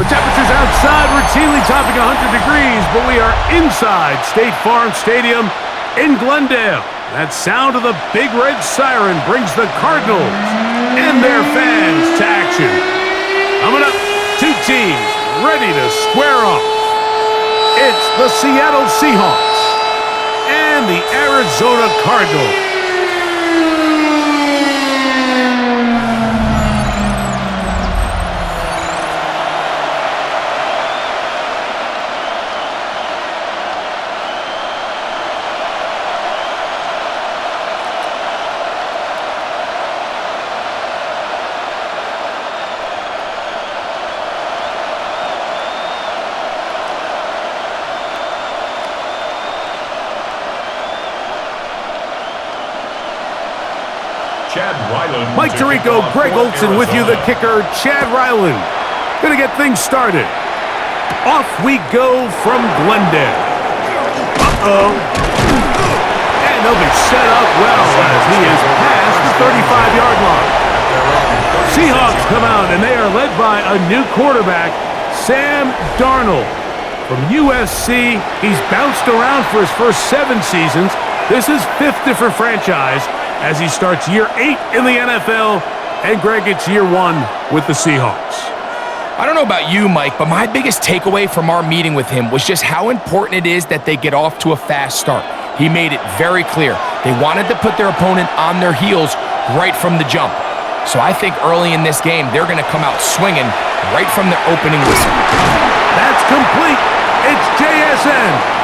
The temperatures outside routinely topping 100 degrees, but we are inside State Farm Stadium in Glendale. That sound of the big red siren brings the Cardinals and their fans to action. Coming up, two teams ready to square off. It's the Seattle Seahawks and the Arizona Cardinals. Mike Tirico, Greg Olson with you, the kicker, Chad Ryland. Gonna get things started. Off we go from Glendale. Uh-oh. And they'll be set up well as he is past the 35-yard line. Seahawks come out, and they are led by a new quarterback, Sam Darnold. From USC, he's bounced around for his first 7 seasons. This is 5th different franchise as he starts year 8 in the NFL. And Greg, it's year 1 with the Seahawks. I don't know about you, Mike, but my biggest takeaway from our meeting with him was just how important it is that they get off to a fast start. He made it very clear. They wanted to put their opponent on their heels right from the jump. So I think early in this game, they're going to come out swinging right from the opening whistle. That's complete. It's JSN.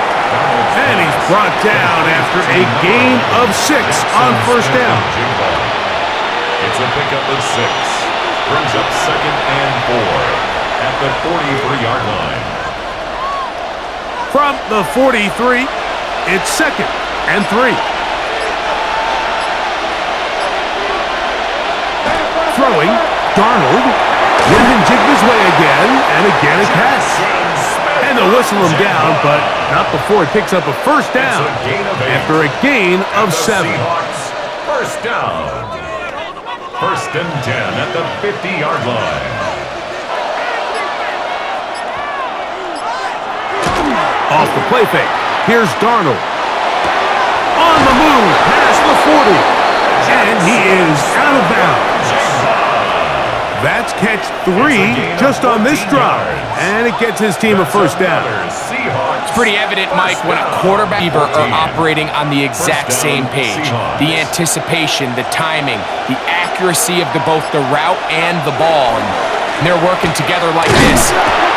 And he's brought down after a gain of 6 on first down. It's a pickup of 6. Brings up 2nd and 4 at the 43-yard line. From the 43, it's 2nd and 3. Throwing, Darnold. Linden jigged his way again, and again a catch. And they'll whistle him down, but not before it picks up a first down after a gain of 7. First down. 1st and 10 at the 50-yard line. Off the play fake. Here's Darnold. On the move, past the 40. And he is out of bounds. That's catch 3 just on this drive, and it gets his team a first down. It's pretty evident, Mike, when a quarterback and receiver are operating on the exact same page. The anticipation, the timing, the accuracy of both the route and the ball, and they're working together like this.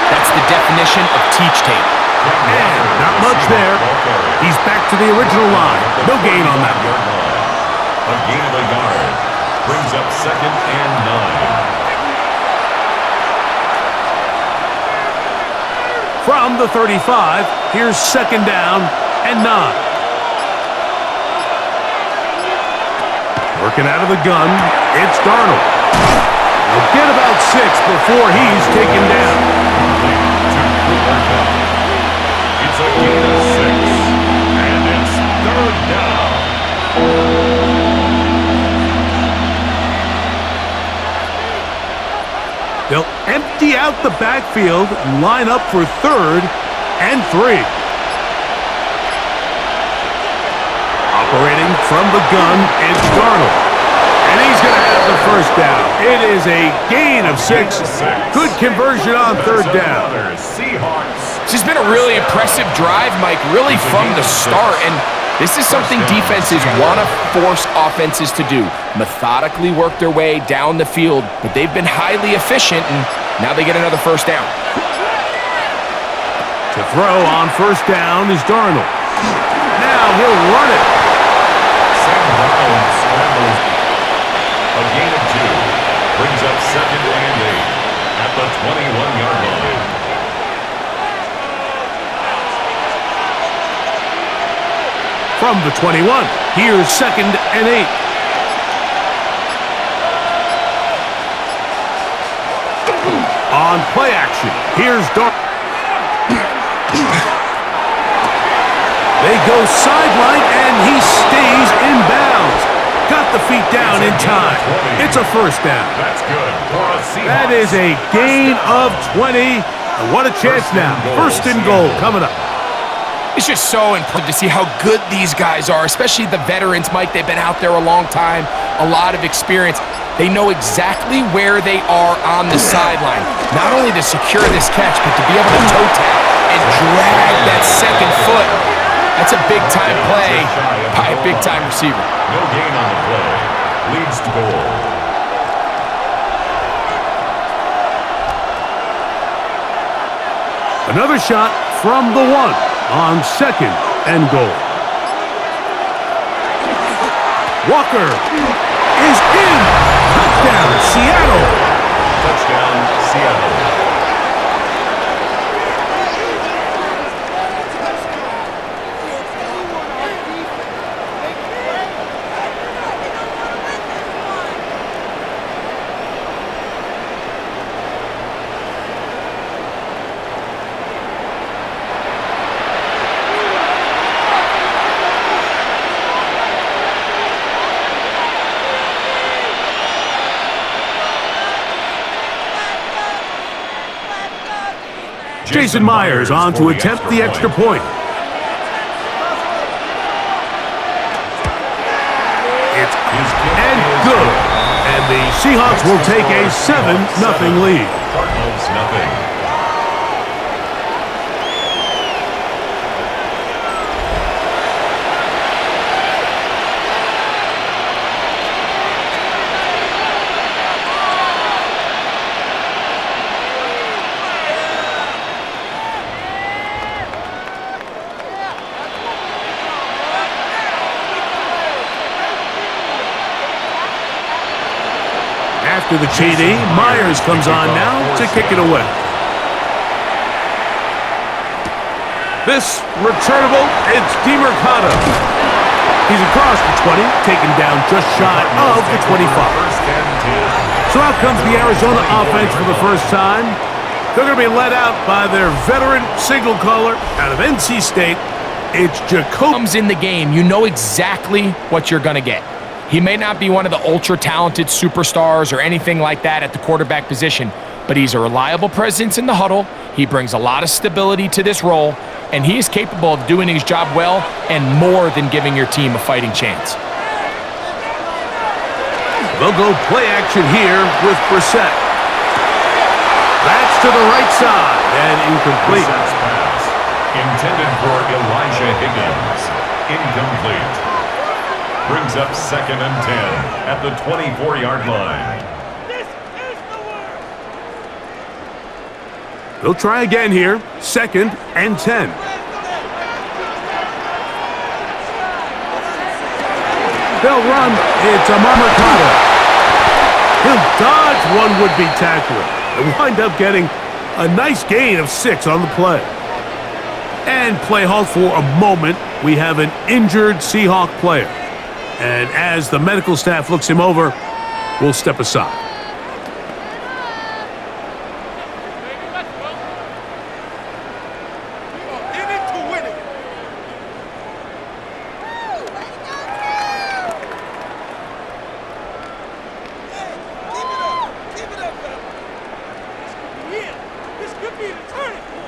That's the definition of teach tape. And not much there. He's back to the original line. No gain on that one. A gain of a yard brings up 2nd and 9. From the 35, here's 2nd down and 9. Working out of the gun, it's Darnold. He'll get about 6 before he's taken down. It's a gain of 6, and it's 3rd down. They'll empty out the backfield and line up for 3rd and 3. Operating from the gun, it's Darnold. And he's going to have the first down. It is a gain of 6. Good conversion on 3rd down. This has been a really impressive drive, Mike, really from the start. And this is something defenses want to force offenses to do. Methodically work their way down the field, but they've been highly efficient, and now they get another first down. To throw on first down is Darnold. Now he'll run it. Sam Darnold scrambles. A gain of 2 brings up 2nd and 8 at the 21-yard line. From the 21, here's 2nd and 8. On play action, here's Darnold. They go sideline, and he stays in bounds. Got the feet down in time. It's a first down. That's good for a Seahawks. That is a gain of 20. And what a chance now. First and goal coming up. It's just so impressive to see how good these guys are, especially the veterans, Mike. They've been out there a long time, a lot of experience. They know exactly where they are on the sideline, not only to secure this catch, but to be able to toe tap and drag that second foot. That's a big-time play by a big-time receiver. No gain on the play. Leads to goal. Another shot from the one on second and goal. Walker is in. Touchdown, Seattle. Touchdown, Seattle. Jason Myers on to attempt the extra point. It's and good. And the Seahawks will take a 7-0 lead. Cardinals nothing. After the TD, Myers comes on now to kick it away. This returnable, it's DeMercado. He's across the 20, taken down just shy of the 25. So out comes the Arizona offense for the first time. They're going to be let out by their veteran signal caller out of NC State. It's Jacob. Comes in the game, you know exactly what you're going to get. He may not be one of the ultra-talented superstars or anything like that at the quarterback position, but he's a reliable presence in the huddle. He brings a lot of stability to this role, and he is capable of doing his job well and more than giving your team a fighting chance. They'll go play action here with Brissett. That's to the right side and incomplete. Brissett's pass intended for Elijah Higgins. Incomplete. Brings up 2nd and 10 at the 24-yard line. They'll try again here. 2nd and 10. They'll run. It's a Mercado. He'll dodge one would-be tackler and wind up getting a nice gain of 6 on the play. And play halt for a moment. We have an injured Seahawk player. And as the medical staff looks him over, we'll step aside.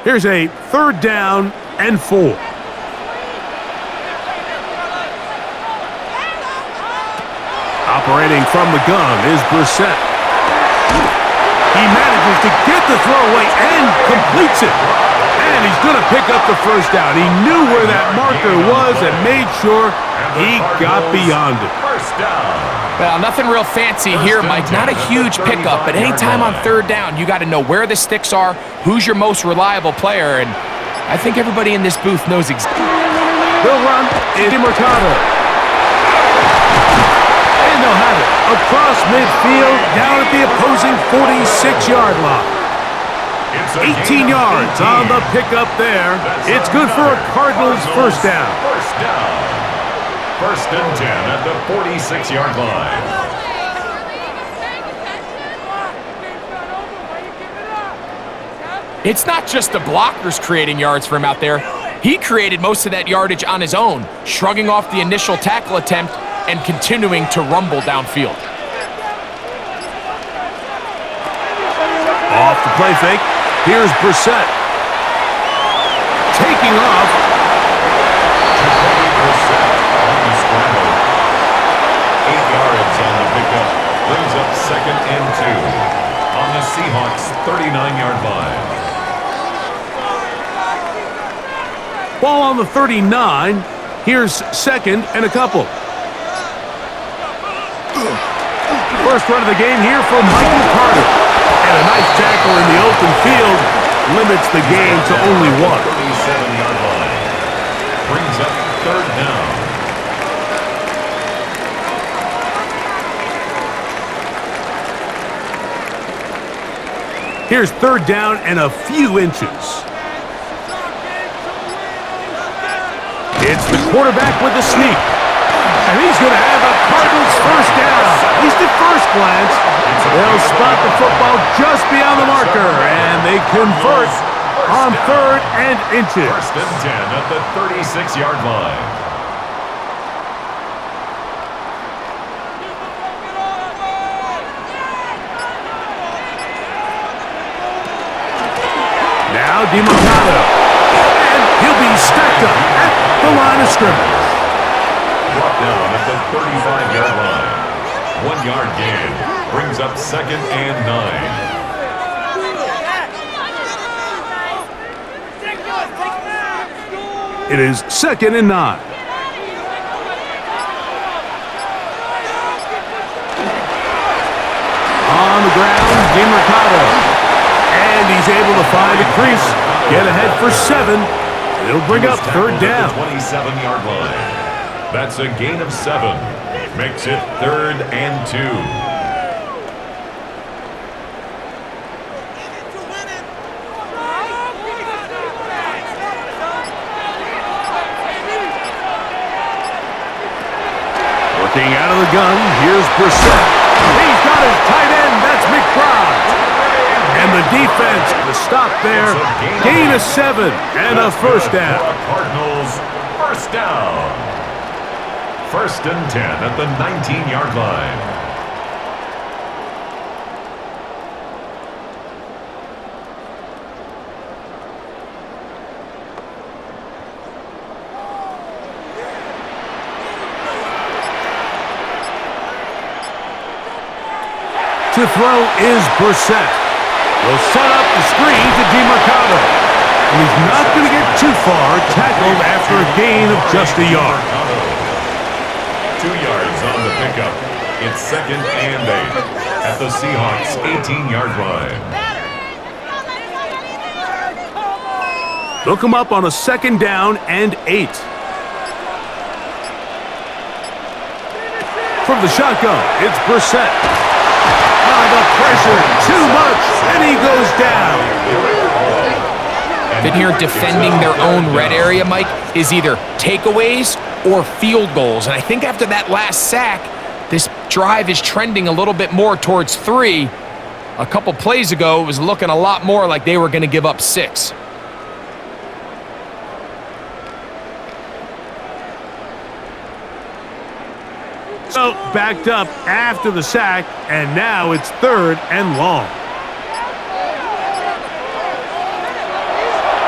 Here's a 3rd down and 4. Operating from the gun is Brissett. He manages to get the throw away and completes it. And he's going to pick up the first down. He knew where that marker was and made sure he got beyond it. First down. Well, nothing real fancy here, Mike. Not a huge pickup, but anytime on 3rd down, you got to know where the sticks are, who's your most reliable player, and I think everybody in this booth knows exactly. They'll run is Mercado. And they'll have it across midfield down at the opposing 46-yard line. 18 yards on the pickup there. It's good for a Cardinals first down. First down. 1st and 10 at the 46-yard line. It's not just the blockers creating yards for him out there. He created most of that yardage on his own, shrugging off the initial tackle attempt and continuing to rumble downfield. Off the play fake. Here's Brissett. Taking off. Brissett on the scramble. 8 yards on the pickup. Brings up 2nd and 2 on the Seahawks 39-yard line. Ball on the 39. Here's 2nd and a couple. First run of the game here for Michael Carter. And a nice tackle in the open field limits the game to only 1. 37-yard line. Brings up 3rd down. Here's 3rd down and a few inches. It's the quarterback with the sneak. And he's going to have a Cardinals first down. At least at first glance, they'll spot the football just beyond the marker, and they convert on 3rd and inches. 1st and 10 at the 36-yard line. Now DiMarcado. And he'll be stacked up at the line of scrimmage. Brought down at the 35-yard line. 1-yard gain. Brings up 2nd and 9. It is 2nd and 9. On the ground, DiMarcado. And he's able to find a crease. Get ahead for 7. It'll bring up 3rd down. 27-yard line. That's a gain of 7. Makes it 3rd and 2. Looking out of the gun, here's Brissett. He's got his tight end, that's McBride. And the defense, the stop there, gain of 7 and a first down. Cardinals, first down. 1st and 10 at the 19-yard line. To throw is Brissett. Will set up the screen to DiMarcado. And he's not going to get too far, tackled after a gain of just a yard. 2 yards on the pickup. It's 2nd and 8 at the Seahawks 18-yard line. They'll come up on a 2nd down and 8. From the shotgun, it's Brissett. The pressure, too much, and he goes down. Been here defending their own red area, Mike, is either takeaways or field goals. And I think after that last sack, this drive is trending a little bit more towards 3. A couple plays ago, it was looking a lot more like they were going to give up 6. So backed up after the sack, and now it's 3rd and long.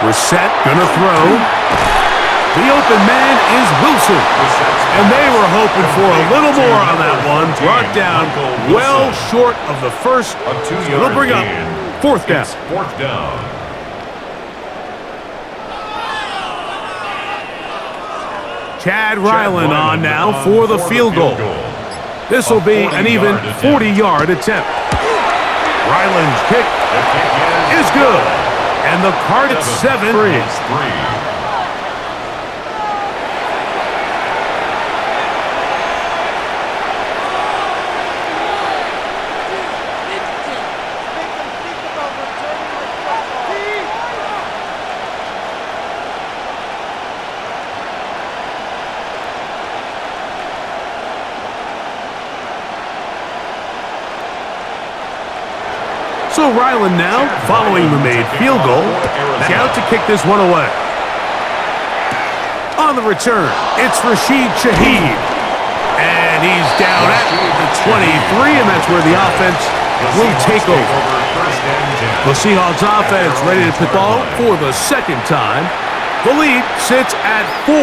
Brissett gonna throw. The open man is Wilson. And they were hoping for a little more on that one. Brought down well short of the first. They'll bring up 4th down. 4th down. Chad Ryland on now for the field goal. This will be an even 40-yard attempt. Ryland's kick is good. And the Cardinals 7 free. So Ryland now, following the made field goal, out to kick this one away. On the return, it's Rashid Shaheed. And down at the 23, and that's where the offense will take over. The Seahawks offense ready to put the ball for the second time. The lead sits at 4,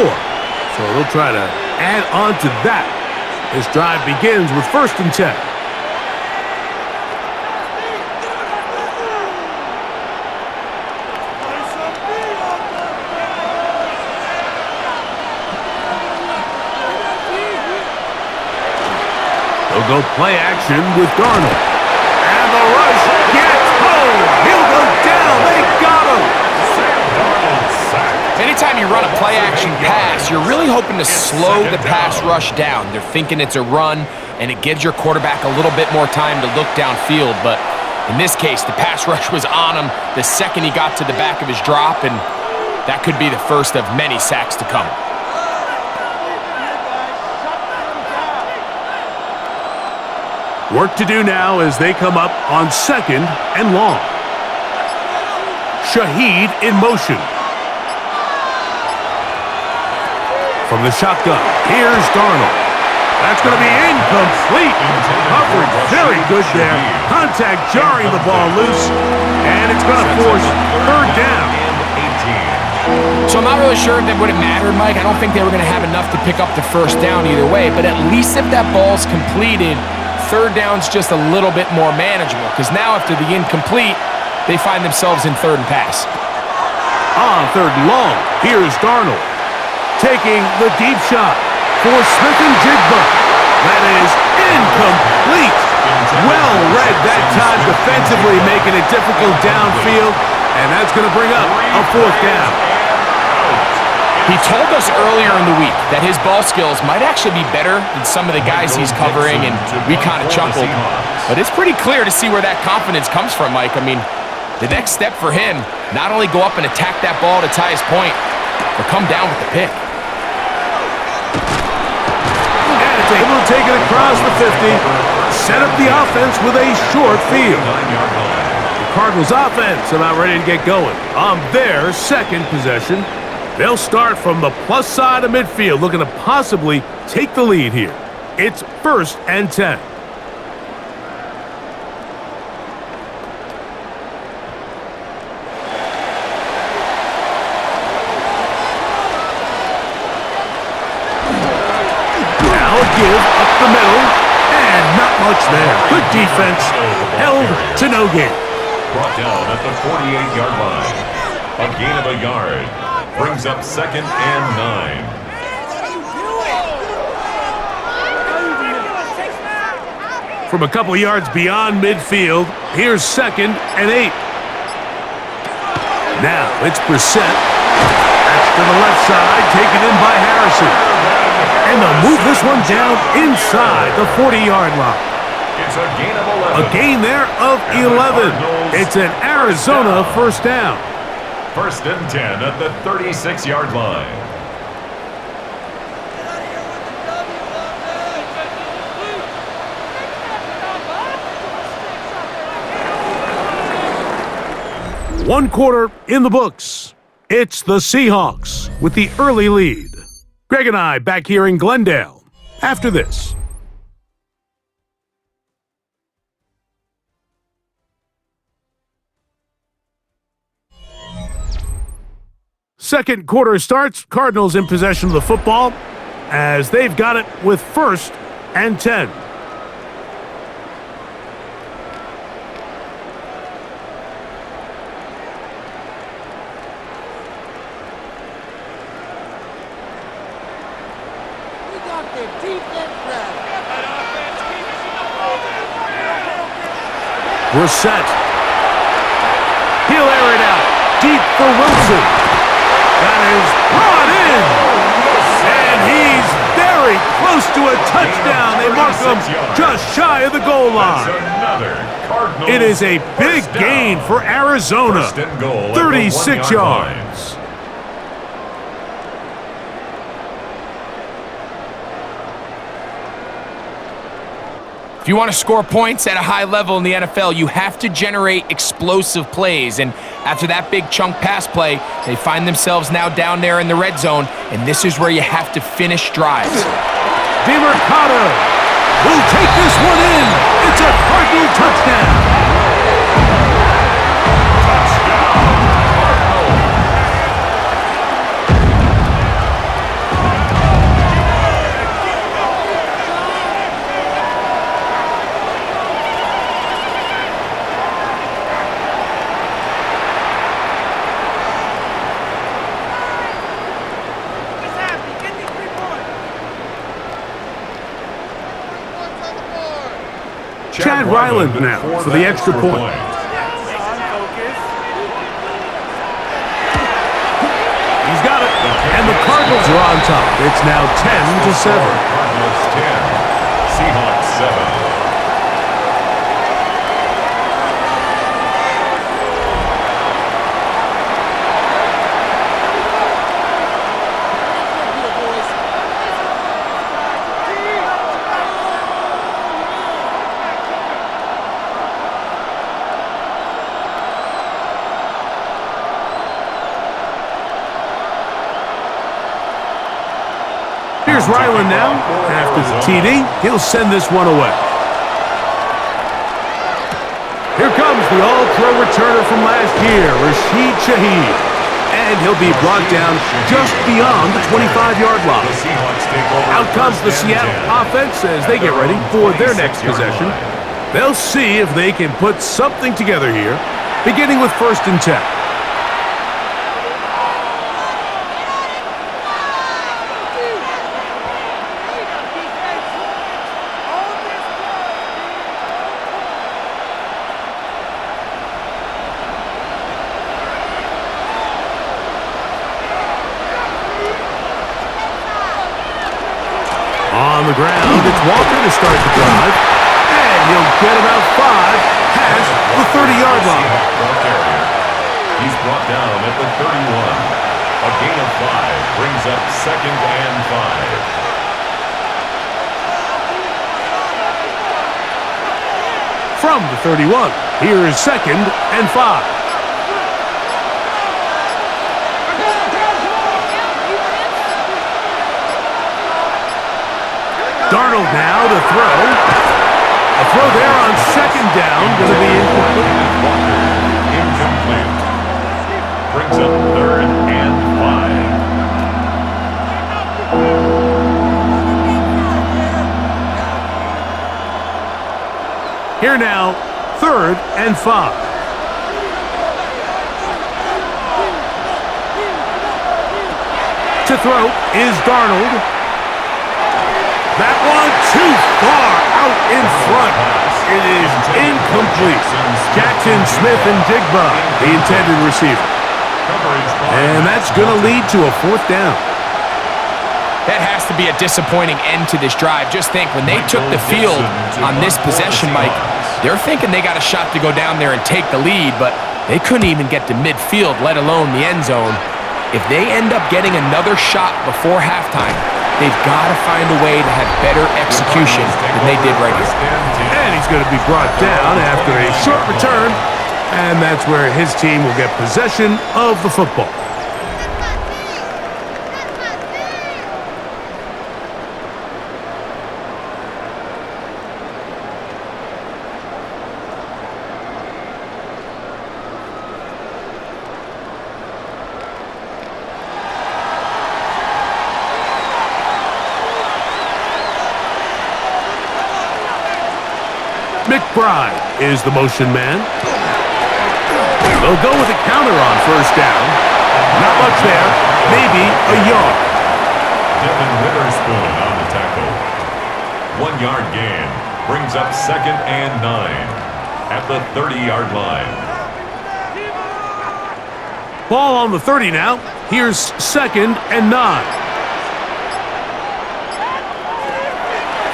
so they'll try to add on to that. This drive begins with 1st and 10. They'll go play action with Darnold. And the rush gets home. He'll go down. They got him. Anytime you run a play-action pass, you're really hoping to slow the pass rush down. They're thinking it's a run, and it gives your quarterback a little bit more time to look downfield. But in this case, the pass rush was on him the second he got to the back of his drop, and that could be the first of many sacks to come. Work to do now as they come up on 2nd and long. Shaheed in motion. From the shotgun, here's Darnold. That's going to be incomplete. Coverage very good there. Contact jarring the ball loose, and it's going to force 3rd down. So I'm not really sure if that would have mattered, Mike. I don't think they were going to have enough to pick up the 1st down either way, but at least if that ball's completed, 3rd down's just a little bit more manageable, because now after the incomplete, they find themselves in 3rd and pass. On 3rd and long, here's Darnold. Taking the deep shot for Smith-Njigba. That is incomplete. Well read that time defensively, making it difficult downfield, and that's going to bring up a 4th down. He told us earlier in the week that his ball skills might actually be better than some of the guys he's covering, and we kind of chuckled. But it's pretty clear to see where that confidence comes from, Mike. I mean, the next step for him, not only go up and attack that ball to tie his point, but come down with the pick. And it's able to take it across the 50, set up the offense with a short field. The Cardinals offense about ready to get going on their 2nd possession. They'll start from the plus side of midfield, looking to possibly take the lead here. It's 1st and 10. Now a give up the middle, and not much there. Good defense, held to no gain. Brought down at the 48-yard line. A gain of a yard. Brings up 2nd and 9. From a couple yards beyond midfield, here's 2nd and 8. Now it's Brissett. That's to the left side, taken in by Harrison. And they'll move this one down inside the 40-yard line. It's a gain of 11. A gain there of 11. It's an Arizona 1st down. 1st and 10 at the 36-yard line. One quarter in the books. It's the Seahawks with the early lead. Greg and I back here in Glendale after this. Second quarter starts. Cardinals in possession of the football as they've got it with 1st and 10. Brissett. He'll air it out deep for Wilson. That is brought in. And he's very close to a touchdown. They mark him just shy of the goal line. It is a big gain for Arizona. 36 yards. If you want to score points at a high level in the NFL, you have to generate explosive plays. And after that big chunk pass play, they find themselves now down there in the red zone, and this is where you have to finish drives. DeMercado. He'll air it out deep for Wilson. That is brought in. And he's very close to a touchdown. They mark him just shy of the goal line. It is a big gain for Arizona. 36 yards. If you want to score points at a high level in the NFL, you have to generate explosive plays. And after that big chunk pass play, they find themselves now down there in the red zone, and this is where you have to finish drives. will take this one in. It's a Cardinal touchdown. Chad Ryland now for the extra point. He's got it. And the Cardinals are on top. It's now 10-7. Cardinals 10, Seahawks 7. Here's Ryland now. After the TD, he'll send this one away. Here comes the all-pro returner from last year, Rashid Shaheed. And he'll be brought down just beyond the 25-yard line. Out comes the Seattle offense as they get ready for their next possession. They'll see if they can put something together here, beginning with 1st and 10. On the ground, it's Walker to start the drive. And he'll get about 5 past the 30-yard line. He's brought down at the 31. A gain of 5 brings up 2nd and 5. From the 31, here's 2nd and 5. Darnold now to throw. A throw there on 2nd down. Going to be incomplete. Brings up 3rd and 5. Here now, 3rd and 5. To throw is Darnold. That one too far out in front. It is incomplete. Jackson, Smith, and Jigba, the intended receiver. And that's going to lead to a 4th down. That has to be a disappointing end to this drive. Just think, when they took the field on this possession, Mike, they're thinking they got a shot to go down there and take the lead, but they couldn't even get to midfield, let alone the end zone. If they end up getting another shot before halftime, they've got to find a way to have better execution than they did right here. And he's going to be brought down after a short return, and that's where his team will get possession of the football. McBride is the motion man. They'll go with a counter on 1st down. Not much there. Maybe a yard. Devin Witherspoon on the tackle. 1-yard gain. Brings up 2nd and 9 at the 30-yard line. Ball on the 30 now. Here's 2nd and 9.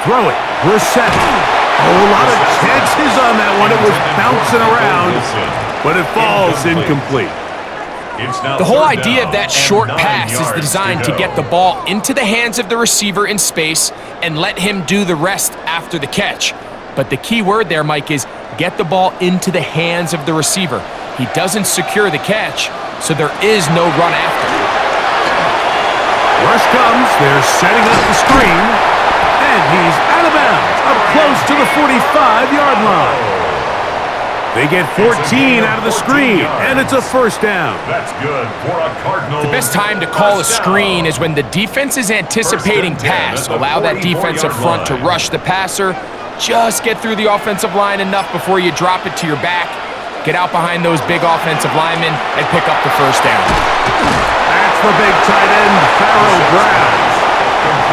Throw it. Brissett. A lot of chances on that one. It was bouncing around, but it falls incomplete. The whole idea of that short pass is designed to get the ball into the hands of the receiver in space and let him do the rest after the catch. But the key word there, Mike, is get the ball into the hands of the receiver. He doesn't secure the catch, so there is no run after. Rush comes. They're setting up the screen, and he's out of bounds. 45-yard line. They get 14 out of the screen, and it's a first down. That's good for a Cardinals. The best time to call a screen is when the defense is anticipating pass. Allow that defensive front to rush the passer. Just get through the offensive line enough before you drop it to your back. Get out behind those big offensive linemen and pick up the first down. That's the big tight end, Farrell Brown.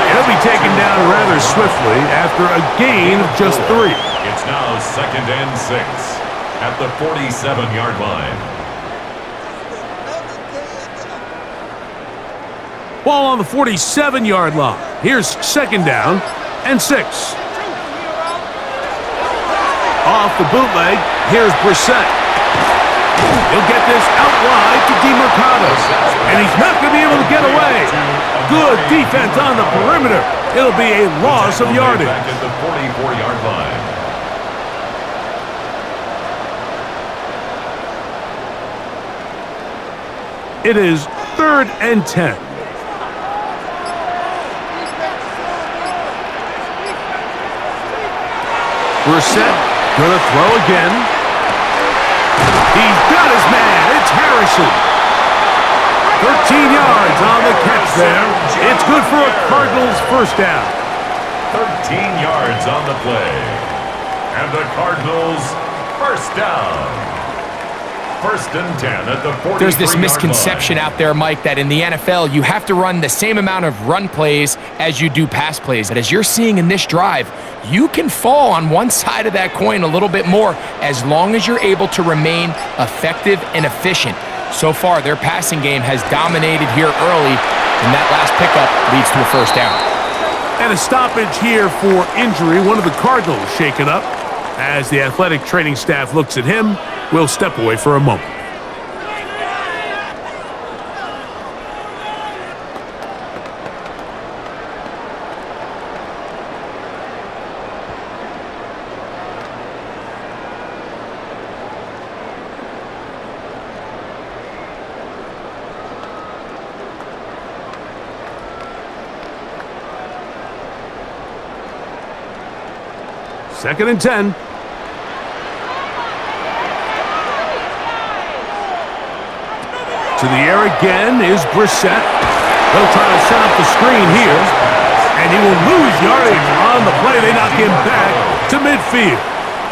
He'll be taken down rather swiftly after a gain of just 3. It's now 2nd and 6 at the 47-yard line. Ball on the 47-yard line. Here's 2nd down and 6. Off the bootleg, here's Brissett. He'll get this out wide to DeMercado, and he's not going to be able to get away. Good defense on the perimeter. It'll be a loss of yardage. Back at the 44-yard line. It is 3rd and 10. Brissett gonna throw again. He's got his man. It's Harrison. 13 yards on the catch there. It's good for a Cardinals first down. 13 yards on the play. And the Cardinals first down. 1st and 10 at the 43-yard line. There's this misconception out there, Mike, that in the NFL, you have to run the same amount of run plays as you do pass plays. And as you're seeing in this drive, you can fall on one side of that coin a little bit more as long as you're able to remain effective and efficient. So far, their passing game has dominated here early, and that last pickup leads to a first down. And a stoppage here for injury. One of the Cardinals shaken up. As the athletic training staff looks at him, we'll step away for a moment. Second and 10. To the air again is Brissett. He'll try to set up the screen here. And he will lose yardage on the play. They knock him back to midfield.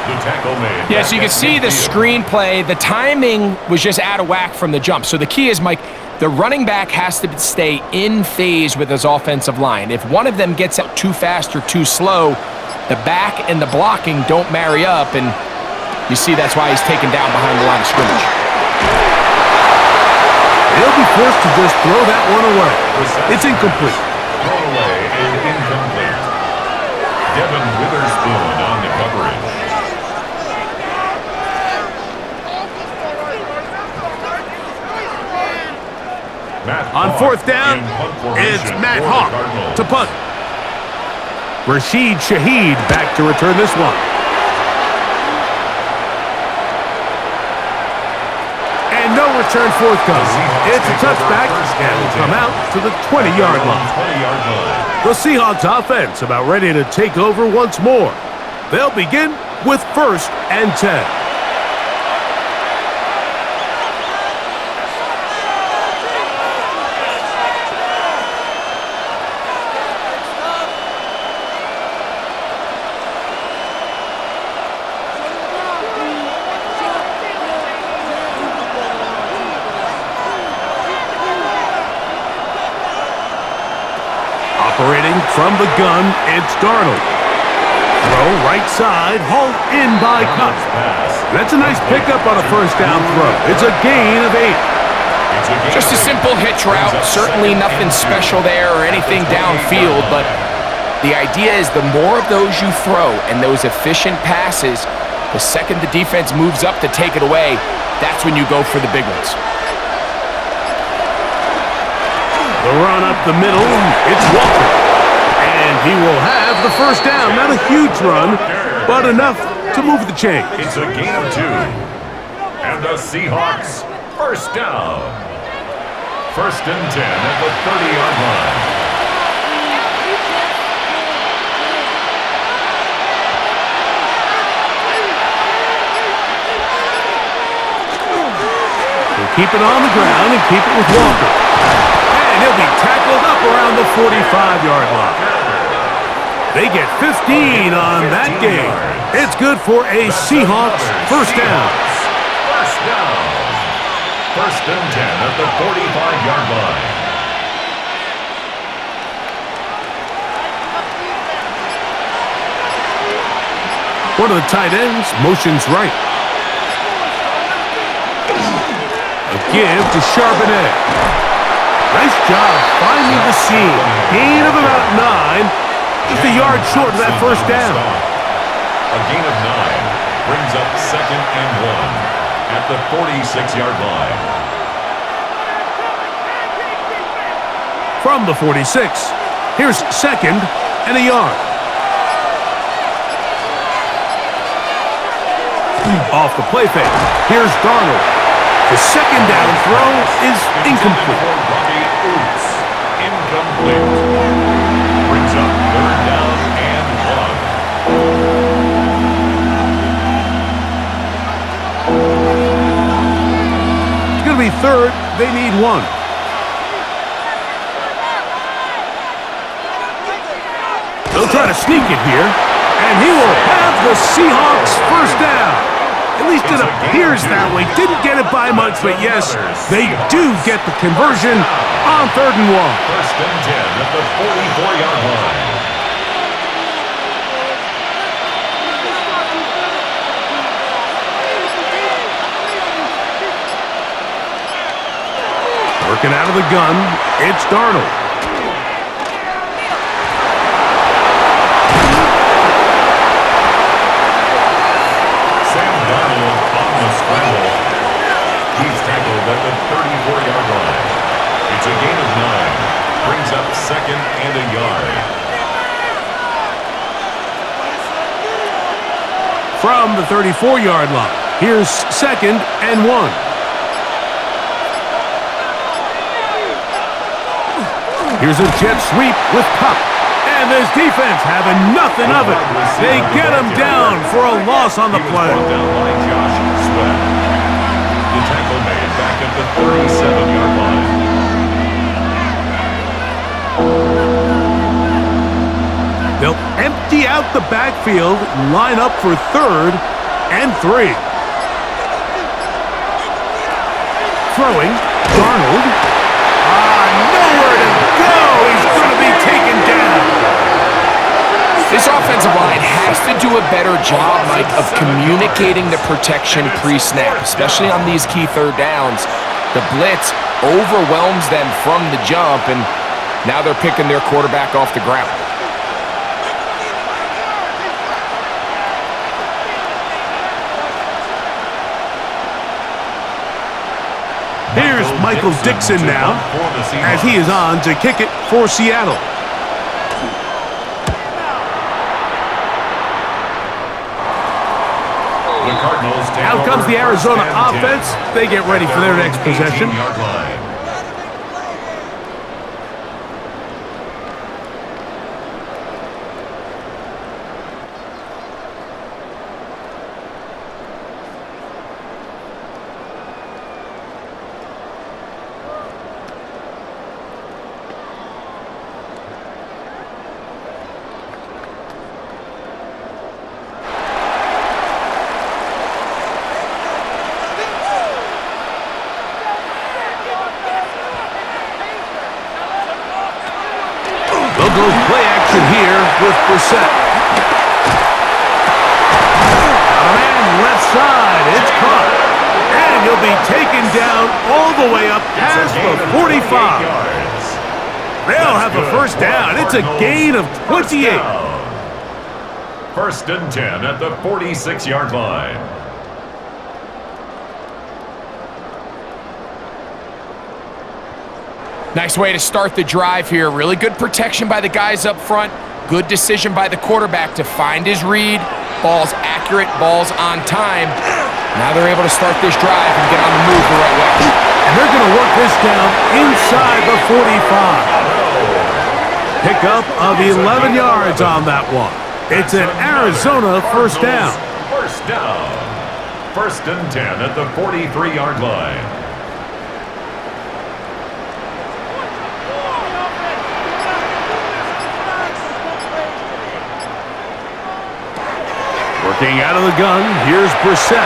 The tackle made. Yeah, so you can see the screenplay. The timing was just out of whack from the jump. So the key is, Mike, the running back has to stay in phase with his offensive line. If one of them gets out too fast or too slow, the back and the blocking don't marry up, and you see that's why he's taken down behind the line of scrimmage. He'll be forced to just throw that one away. It's incomplete. Thrown away and incomplete. Devin Witherspoon on the coverage. On 4th down, it's Matt Hawk to punt. Rashid Shaheed back to return this one. And no return forthcoming. It's a touchback, and will come out to the 20-yard line. The Seahawks offense about ready to take over once more. They'll begin with 1st and 10. Operating from the gun, it's Darnold. Throw right side, hauled in by Cup. That's a nice pickup on a first down throw. It's a gain of 8. Just a simple hitch route. Certainly nothing special there or anything downfield, but the idea is the more of those you throw and those efficient passes, the second the defense moves up to take it away, that's when you go for the big ones. The run up the middle, it's Walker. And he will have the first down. Not a huge run, but enough to move the chain. It's a gain of 2. And the Seahawks first down. 1st and 10 at the 30-yard line. Keep it on the ground and keep it with Walker. And he'll be tackled up around the 45-yard line. They get 15 on that game. It's good for a Seahawks first down. First down. First and 10 at the 45-yard line. One of the tight ends motions right. A give to Charbonnet. Nice job finding the seam. Gain of about 9. Just a yard short of that first down. A gain of 9 brings up second and 1 at the 46-yard line. From the 46, here's second and a yard. Off the play fake, here's Darnold. The second down throw is incomplete. Incomplete. Brings up third down and 1. It's going to be third. They need 1. They'll try to sneak it here, and he will have the Seahawks first down. At least it appears that way. Didn't get it by much, but yes, they do get the conversion on third and 1. First and 10 at the 44-yard line. Working out of the gun, it's Darnold. He's tackled at the 34-yard line. It's a gain of 9. Brings up second and a yard. From the 34-yard line, here's second and 1. Here's a jet sweep with Cup. And this defense having nothing of it. They get him down for a loss on the play. Down by Josh Sweat. The tackle made back at the 37-yard line. They'll empty out the backfield, line up for third and 3. Throwing, Darnold. Nowhere to go. He's going to be taken down. This offensive line has to do a better job, Mike, of communicating the protection pre-snap, especially on these key third downs. The blitz overwhelms them from the jump, and now they're picking their quarterback off the ground. Here's Michael Dixon now, as he is on to kick it for Seattle. Out comes the Arizona offense. They get ready for their next possession. They'll go play action here with Brissett. A man left side. It's caught. And he'll be taken down all the way up past the 45. They'll have a first down. It's a gain of 28. First and 10 at the 46-yard line. Nice way to start the drive here. Really good protection by the guys up front. Good decision by the quarterback to find his read. Ball's accurate, ball's on time. Now they're able to start this drive and get on the move the right way. And they're going to work this down inside the 45. Pickup of 11 yards on that one. It's an Arizona first down. First down. First and 10 at the 43-yard line. Looking out of the gun, here's Brissett.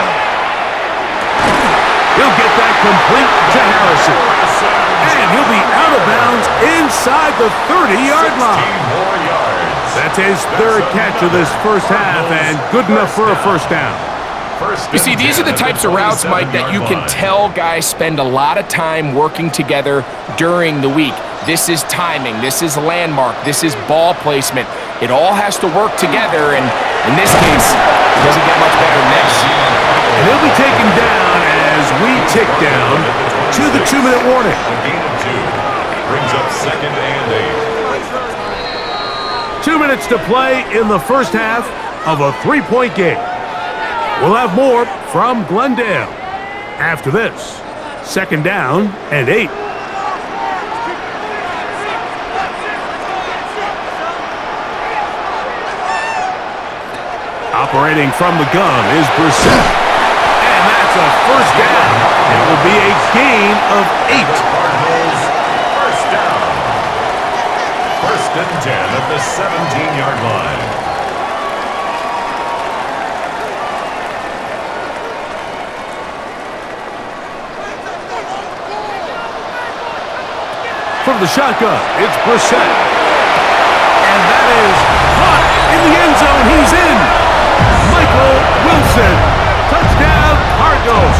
He'll get that complete to Harrison. And he'll be out of bounds inside the 30-yard line. That's his third catch of this first half, and good enough for a first down. You see, these are the types of routes, Mike, that you can tell guys spend a lot of time working together during the week. This is timing, this is landmark, this is ball placement. It all has to work together, and in this case, it doesn't get much better than this. And he'll be taken down as we tick down to the 2-minute warning. A gain of 2 brings up 2nd and 8. 2 minutes to play in the first half of a 3-point game. We'll have more from Glendale after this. 2nd down and 8. Operating from the gun is Brissett. And that's a first down. It will be a gain of 8. Cardinals, first down. 1st and 10 at the 17-yard line. From the shotgun, it's Brissett. And that is caught in the end zone. He's in. Michael Wilson. Touchdown, Cardinals.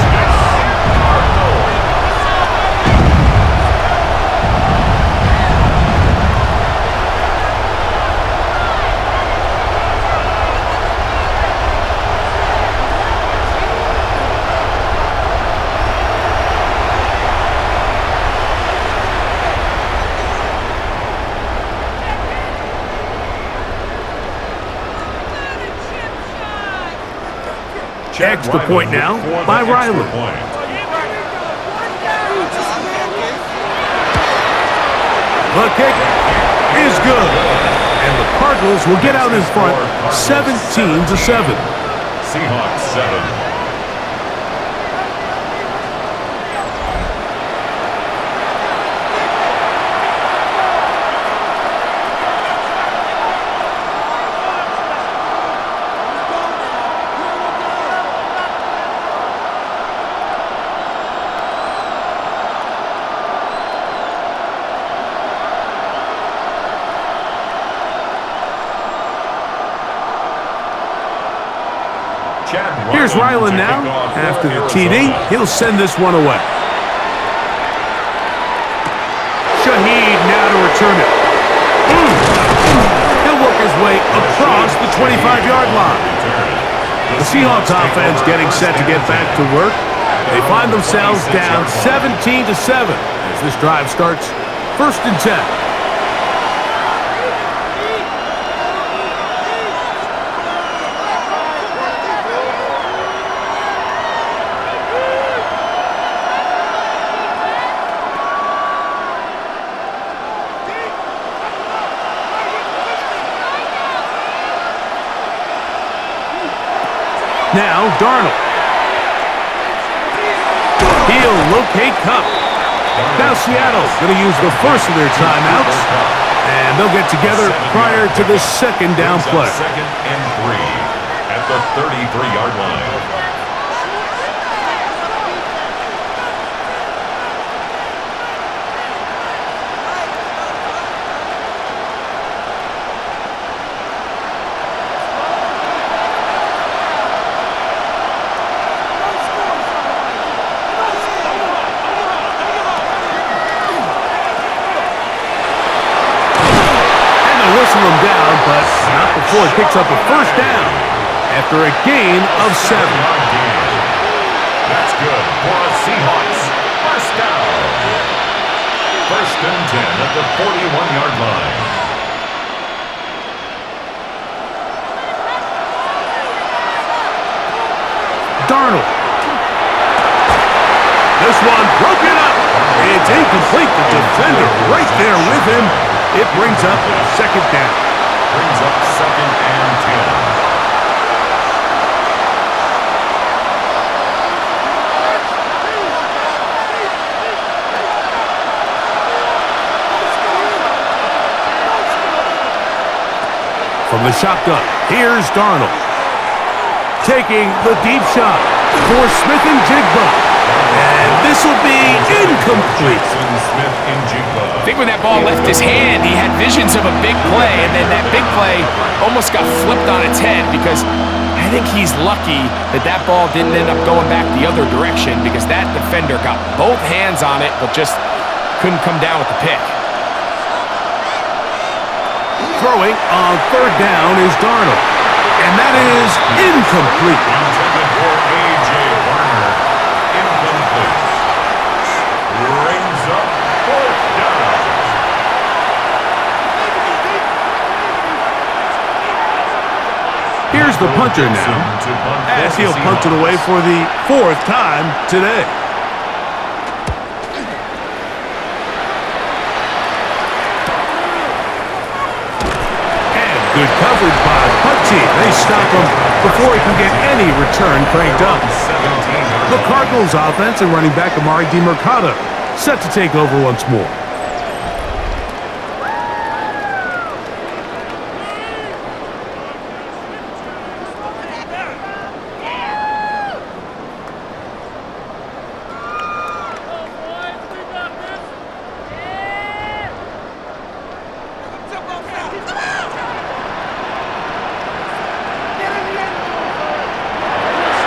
Extra point now by Riley. The kick is good. And the Cardinals will get out in front 17-7. Seahawks 7. Here's Ryland now. After the TD, he'll send this one away. Shaheed now to return it. He'll work his way across the 25-yard line. The Seahawks offense getting set to get back to work. They find themselves down 17-7 as this drive starts 1st and 10. Now, Darnold. He'll locate Cup. Now Seattle's going to use the first of their timeouts, and they'll get together prior to the 2nd down play. 2nd and 3 at the 33-yard line. Him down, but not before he picks up a first down after a gain of 7. That's good for a Seahawks first down. 1st and 10 at the 41-yard line. Darnold. This one broken up. It's incomplete. The defender right there with him. It brings up 2nd down. Brings up 2nd and 10. From the shotgun, here's Darnold. taking the deep shot for Smith and Jigba. And this will be incomplete. I think when that ball left his hand, he had visions of a big play, and then that big play almost got flipped on its head because I think he's lucky that that ball didn't end up going back the other direction because that defender got both hands on it but just couldn't come down with the pick. Throwing on third down is Darnold. And that is incomplete. Intended for A.J. Warner. Incomplete. Brings up fourth down. Here's the punter now, as he'll punt it away for the fourth time today. Good coverage by the punt team. They stop him before he can get any return cranked up. The Cardinals offense and running back Amari DeMercado set to take over once more.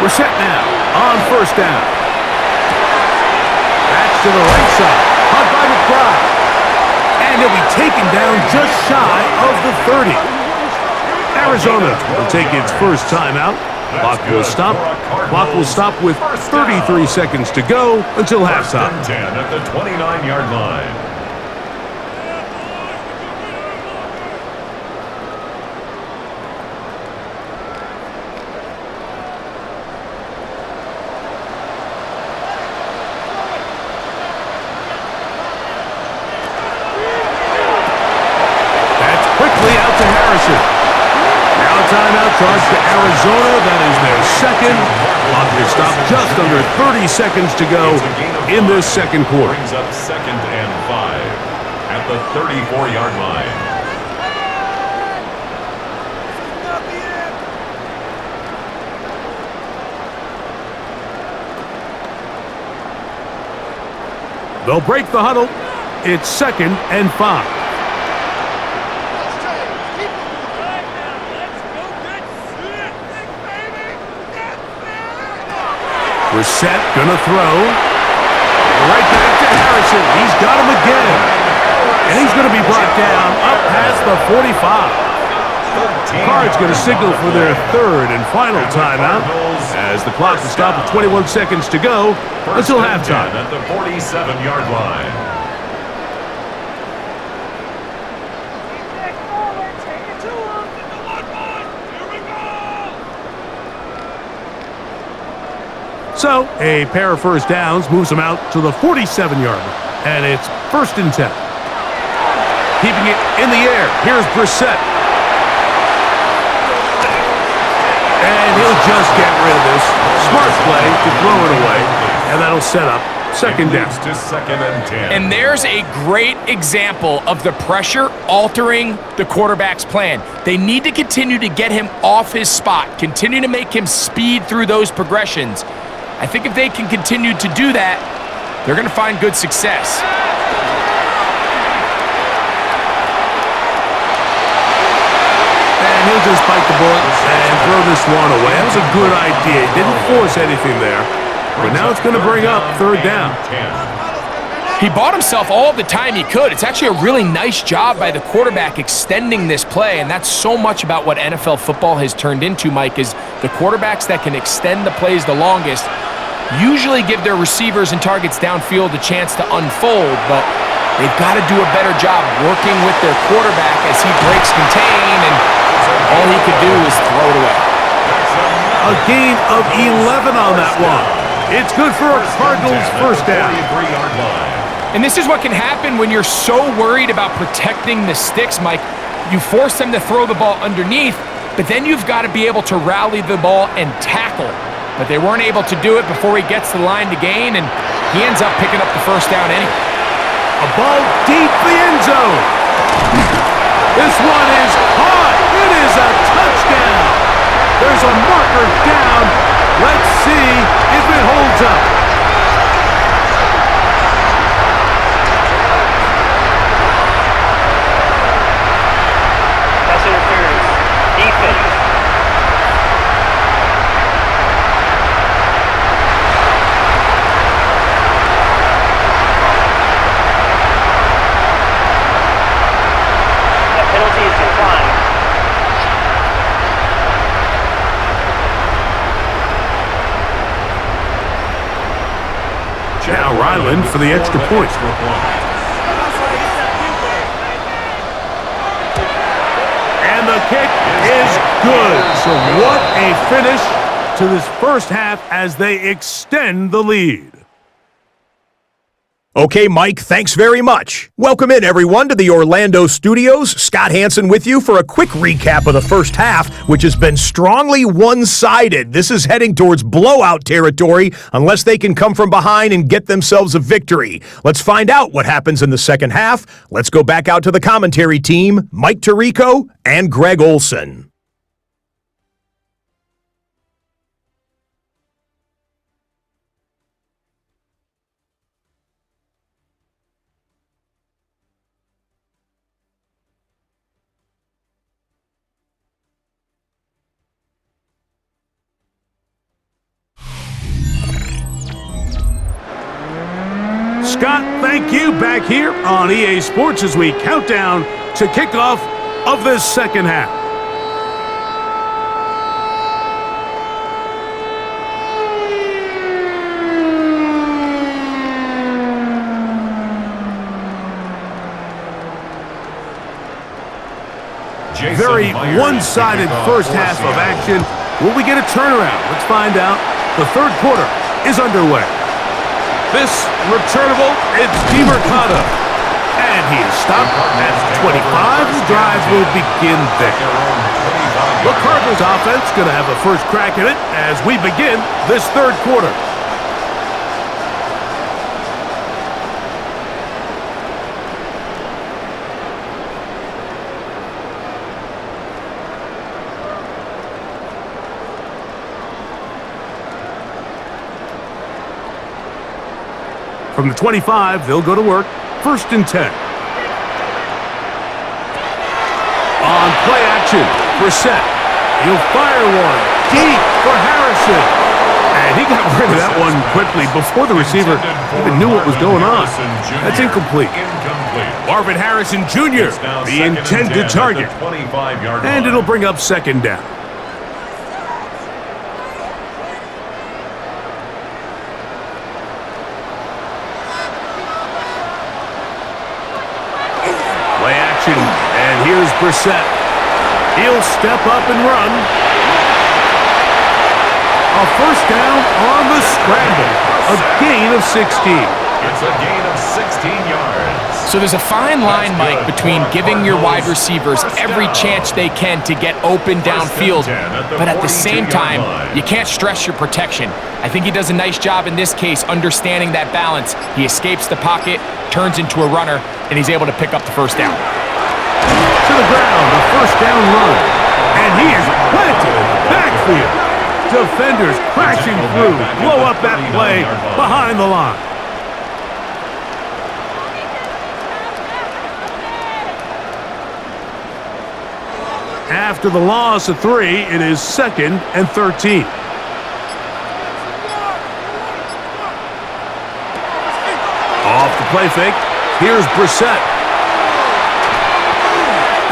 We're set now on first down. That's to the right side. Caught by McBride. And he'll be taken down just shy of the 30. Arizona will take its first timeout. Clock will stop. Clock will stop with 33 seconds to go until halftime. 10 at the 29-yard line. Now a timeout charge to Arizona. That is their second. Clock will stop just under 30 seconds to go in this second quarter. Brings up 2nd and 5 at the 34-yard line. They'll break the huddle. It's 2nd and 5. Brissett gonna throw. Right back to Harrison. He's got him again. And he's gonna be brought down up past the 45. Cards gonna signal for their third and final timeout as the clock will stop at 21 seconds to go until halftime. At the 47-yard line. So, a pair of first downs moves them out to the 47-yard line. And it's 1st and 10. Keeping it in the air. Here's Brissett. And he'll just get rid of this. Smart play to throw it away. And that'll set up 2nd down. To 2nd and 10. And there's a great example of the pressure altering the quarterback's plan. They need to continue to get him off his spot, continue to make him speed through those progressions. I think if they can continue to do that, they're going to find good success. And he'll just bite the bullet and throw this one away. That was a good idea. He didn't force anything there. But now it's going to bring up 3rd down. He bought himself all the time he could. It's actually a really nice job by the quarterback extending this play, and that's so much about what NFL football has turned into, Mike, is the quarterbacks that can extend the plays the longest usually give their receivers and targets downfield a chance to unfold, but they've got to do a better job working with their quarterback as he breaks contain, and all he could do is throw it away. A gain of 11 on that one. It's good for a Cardinals first down. And this is what can happen when you're so worried about protecting the sticks, Mike. You force them to throw the ball underneath, but then you've got to be able to rally the ball and tackle. But they weren't able to do it before he gets the line to gain, and he ends up picking up the first down anyway. A ball deep the end zone. This one is caught. It is a touchdown. There's a marker down Ryland for the extra point. And the kick is good. So what a finish to this first half as they extend the lead. Okay, Mike, thanks very much. Welcome in, everyone, to the Orlando studios. Scott Hansen with you for a quick recap of the first half, which has been strongly one-sided. This is heading towards blowout territory unless they can come from behind and get themselves a victory. Let's find out what happens in the second half. Let's go back out to the commentary team, Mike Tirico and Greg Olson. Scott, thank you. Back here on EA Sports as we count down to kickoff of this second half. Very one-sided first half of action. Will we get a turnaround? Let's find out. The third quarter is underway. This returnable, it's DeMercado. And he is stopped at 25. The drive will begin there. The Cardinals offense going to have a first crack at it as we begin this third quarter. From the 25, they'll go to work. 1st and 10. On play action, Brissett. He'll fire one deep for Harrison. And he got rid of that one quickly before the receiver even knew what was going on. That's incomplete. Marvin Harrison Jr., the intended target. And it'll bring up second down. And here's Brissett. He'll step up and run. A first down on the scramble. A gain of 16. It's a gain of 16 yards. So there's a fine line, Mike, between giving your wide receivers every chance they can to get open downfield, but at the same time, you can't stress your protection. I think he does a nice job in this case understanding that balance. He escapes the pocket, turns into a runner, and he's able to pick up the first down. To the ground, a first down run. And he is planted in the backfield. Defenders crashing through, blow up that play behind the line. After the loss of 3, it is 2nd and 13. Off the play fake, here's Brissett.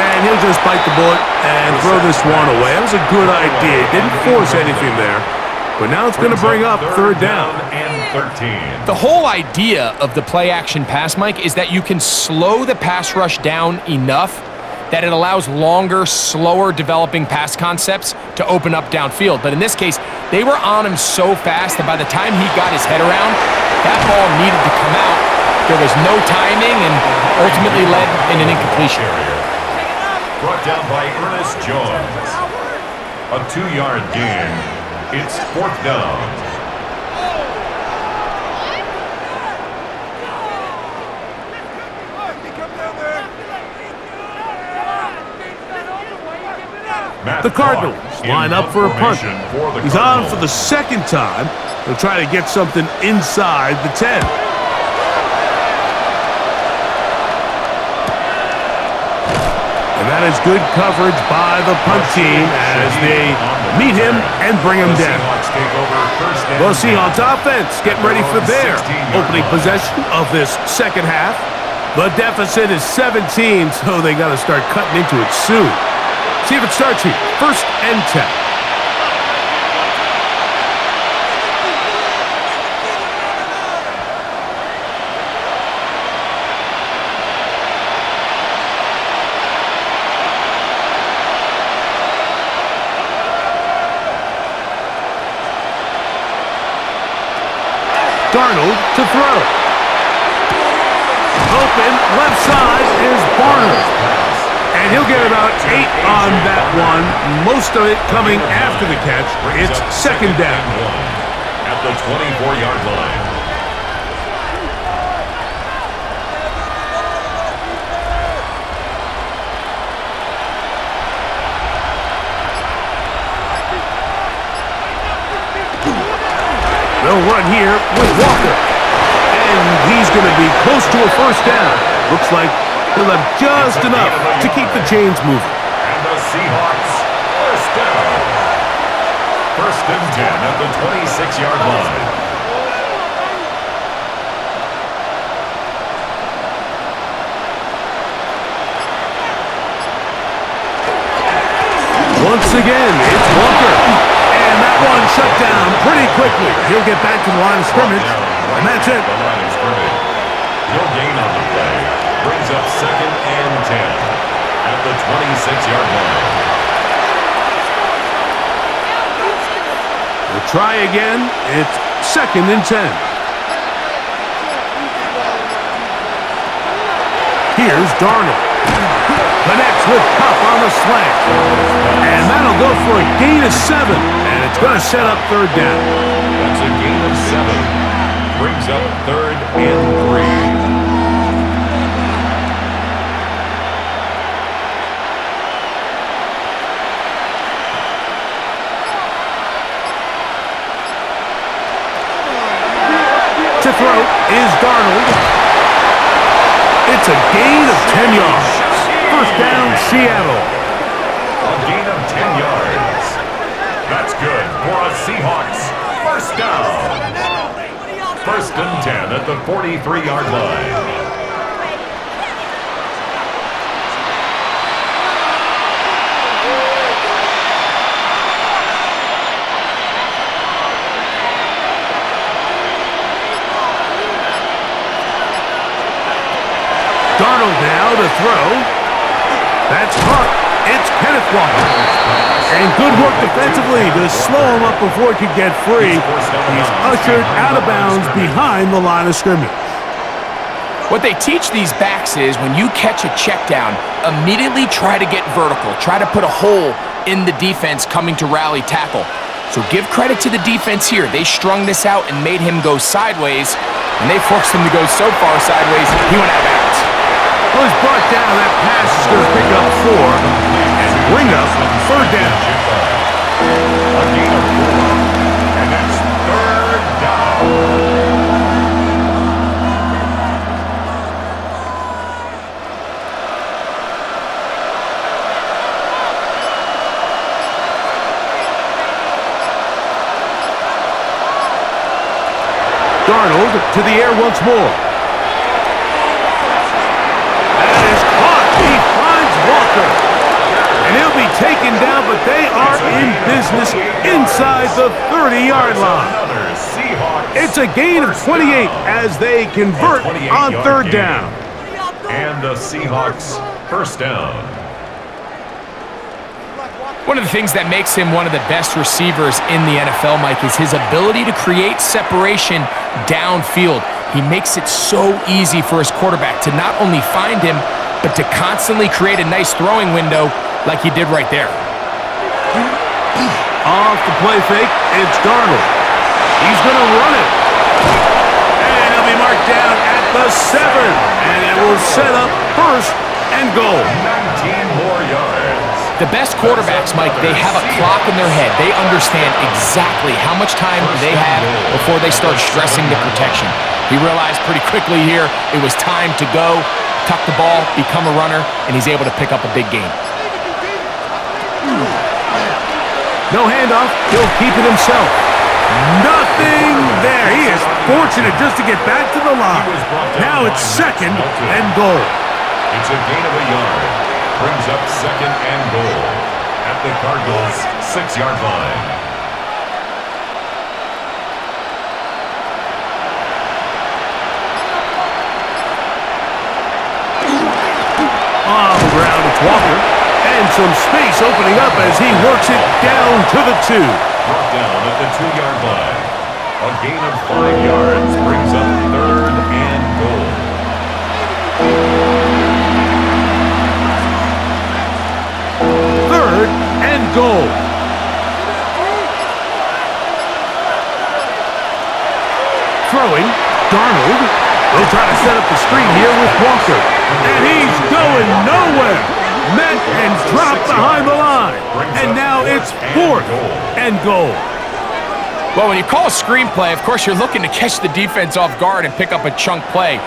And he'll just bite the bullet and throw this one away. That was a good idea. Didn't force anything there. But now it's going to bring up third down. And 13. The whole idea of the play-action pass, Mike, is that you can slow the pass rush down enough that it allows longer, slower developing pass concepts to open up downfield. But in this case, they were on him so fast that by the time he got his head around, that ball needed to come out. There was no timing and ultimately led in an incompletion. Brought down by Ernest Jones. A 2-yard gain. It's 4th down. The Cardinals line up for a punt. He's on for the second time. They'll try to get something inside the 10. And that is good coverage by the punt team as they meet him and bring him down. The Seahawks offense getting ready for their opening possession of this second half. The deficit is 17, so they got to start cutting into it soon. See if it starts here. 1st and 10. Darnold to throw. Open, left side is Barner. And he'll get about 8 on that one, most of it coming after the catch. It's second down. At the 24-yard line. They'll run here with Walker. And he's going to be close to a first down. Looks like he'll have just enough to keep the chains moving. And the Seahawks first down. First and 10 at the 26-yard line. Once again, it's Walker. And that one shut down pretty quickly. He'll get back to the line of scrimmage, and that's it. The line of scrimmage. No gain on the play. Brings up second and 10 at the 26-yard line. We'll try again. It's second and 10. Here's Darnold. Connects with Cup on the slant. And that'll go for a gain of 7. And it's going to set up third down. That's a gain of 7. Brings up third and 3. To throw is Darnold. It's a gain of 10 yards. First down, Seattle. A gain of 10 yards. That's good for a Seahawks first down. First and 10 at the 43-yard line. Darnold now to throw. That's caught. It's Kenneth Walker. And good work defensively to slow him up before he could get free. He's ushered out of bounds behind the line of scrimmage. What they teach these backs is when you catch a check down, immediately try to get vertical. Try to put a hole in the defense coming to rally tackle. So give credit to the defense here. They strung this out and made him go sideways, and they forced him to go so far sideways, he went out of bounds. Well, he's brought down. That pass is going to pick up 4 and bring up third down. A gain of 4, and that's third down. Darnold to the air once more. That is caught. He finds Walker. And he'll be taken down, but they are in business inside the 30-yard line. It's a gain of 28 as they convert on third down. And the Seahawks first down. One of the things that makes him one of the best receivers in the NFL, Mike, is his ability to create separation downfield. He makes it so easy for his quarterback to not only find him, but to constantly create a nice throwing window like he did right there. Off the play fake, it's Darnold. He's going to run it. And he'll be marked down at the 7. And it will set up first and goal. 19 more yards. The best quarterbacks, Mike, they have a clock in their head. They understand exactly how much time they have before they start stressing the protection. He realized pretty quickly here it was time to go, tuck the ball, become a runner, and he's able to pick up a big gain. No handoff. He'll keep it himself. Nothing there. He is fortunate just to get back to the line. Now it's second and goal. It's a gain of a yard. Brings up second and goal at the Cardinals' 6-yard line. On the ground, it's Walker. And some space opening up as he works it down to the 2. Brought down at the 2-yard line. A gain of 5 yards brings up 3rd and goal. Third and goal. Throwing, Darnold. They'll try to set up the screen here with Walker. And he's going nowhere. Met and dropped behind the line. And now it's 4th and goal. Well, when you call a screenplay, of course, you're looking to catch the defense off guard and pick up a chunk play.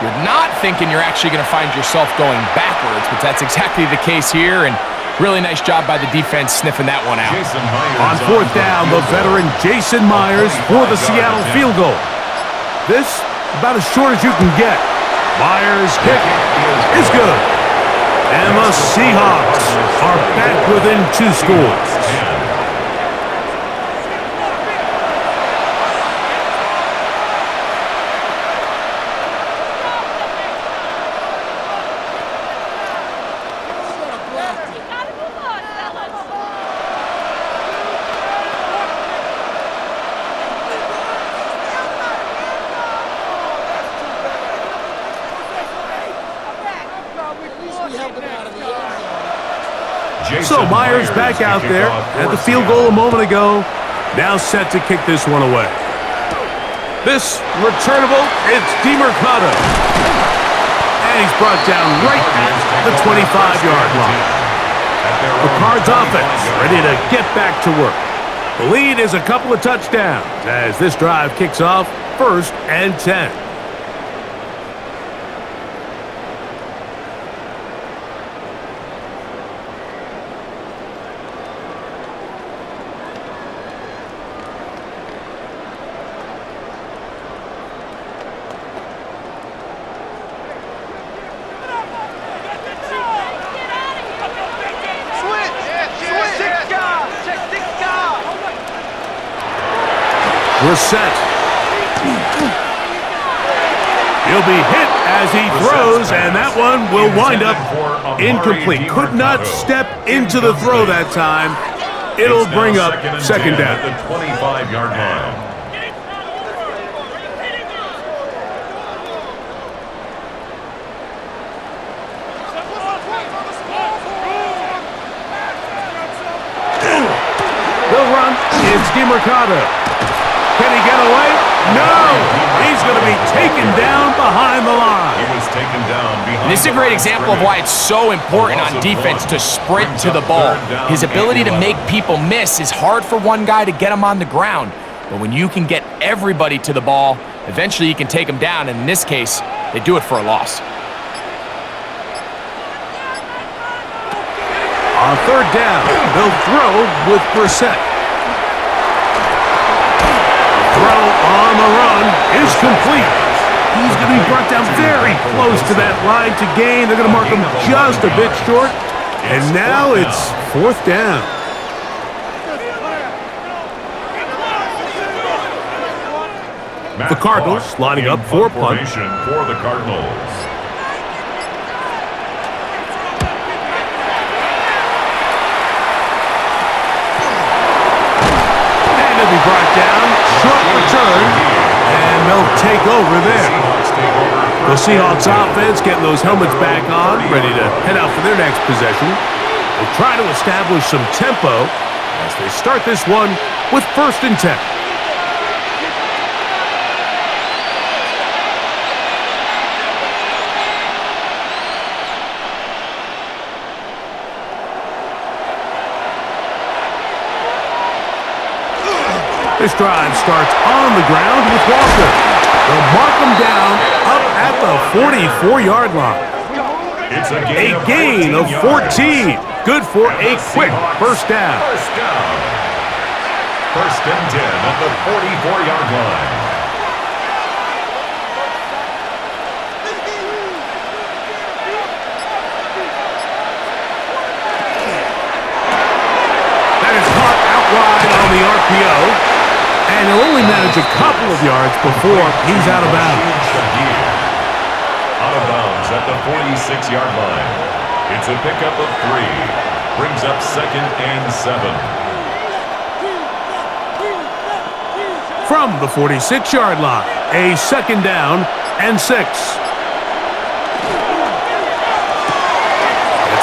You're not thinking you're actually going to find yourself going backwards, but that's exactly the case here, and really nice job by the defense sniffing that one out. On 4th down, the veteran Jason Myers for the Seattle field goal. This, about as short as you can get. Myers' kick is good. And the Seahawks are back within 2 scores. So Myers back out there at the field goal a moment ago. Now set to kick this one away. This returnable, it's DeMercado. And he's brought down right at the 25-yard line. The Cards offense ready to get back to work. The lead is a couple of touchdowns as this drive kicks off 1st and 10. We're set. He'll be hit as he throws, and that one will wind up incomplete. Could not step into the throw that time. It'll bring up 2nd down. At the 25-yard line. They'll run. It's DeMercado. Can he get away? No! He's going to be taken down behind the line. He was taken down behind. This is a great example of why it's so important on defense to sprint to the ball. His ability to make people miss is hard for one guy to get him on the ground. But when you can get everybody to the ball, eventually you can take them down, and in this case, they do it for a loss. On 3rd down, they'll throw with Brissett. Throw on the run is complete. He's going to be brought down very close to that line to gain. They're going to mark him just a bit short. And now it's 4th down. The Cardinals lining up for a punt. For the Cardinals. And they'll be brought down. Short return. And they'll take over there. The Seahawks offense getting those helmets back on, ready to head out for their next possession. They'll try to establish some tempo as they start this one with 1st and 10. This drive starts on the ground with Walker. They'll mark him down up at the 44-yard line. It's a gain of 14. Good for a quick 1st down. 1st and 10 at the 44-yard line. That is caught out wide on the RPO. And he'll only manage a couple of yards before he's out of bounds. Out of bounds at the 46-yard line. It's a pickup of 3. Brings up 2nd and 7. from the 46-yard line. A second down and 6. It's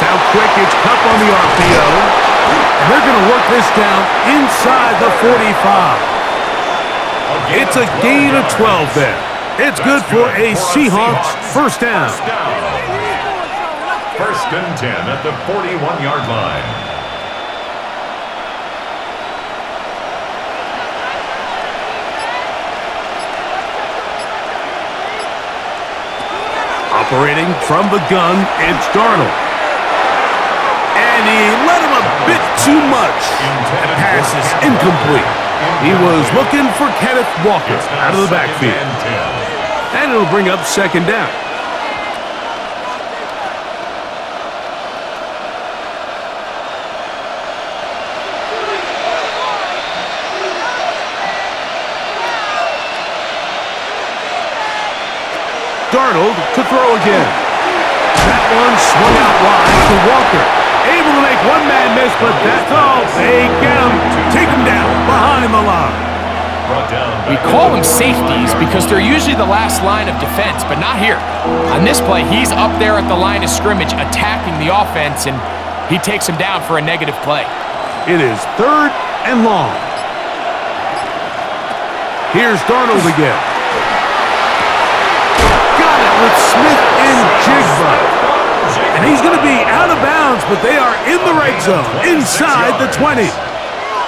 out quick. It's Cup on the RPO. And they're going to work this down inside the 45. It's a gain of 12 there. It's good for a Seahawks first down. First and 10 at the 41-yard line. Operating from the gun, it's Darnold. And he let him a bit too much. That pass is incomplete. He was looking for Kenneth Walker out of the backfield. And it'll bring up second down. Darnold to throw again. That one swung out wide to Walker. Able to make one man miss, but that's all. They get him. Take him down behind the line. We call them safeties because they're usually the last line of defense, but not here. On this play, he's up there at the line of scrimmage attacking the offense, and he takes him down for a negative play. It is third and long. Here's Darnold again. Got it with Smith and Jigba. And he's going to be out of bounds, but they are in the right zone, inside the 20.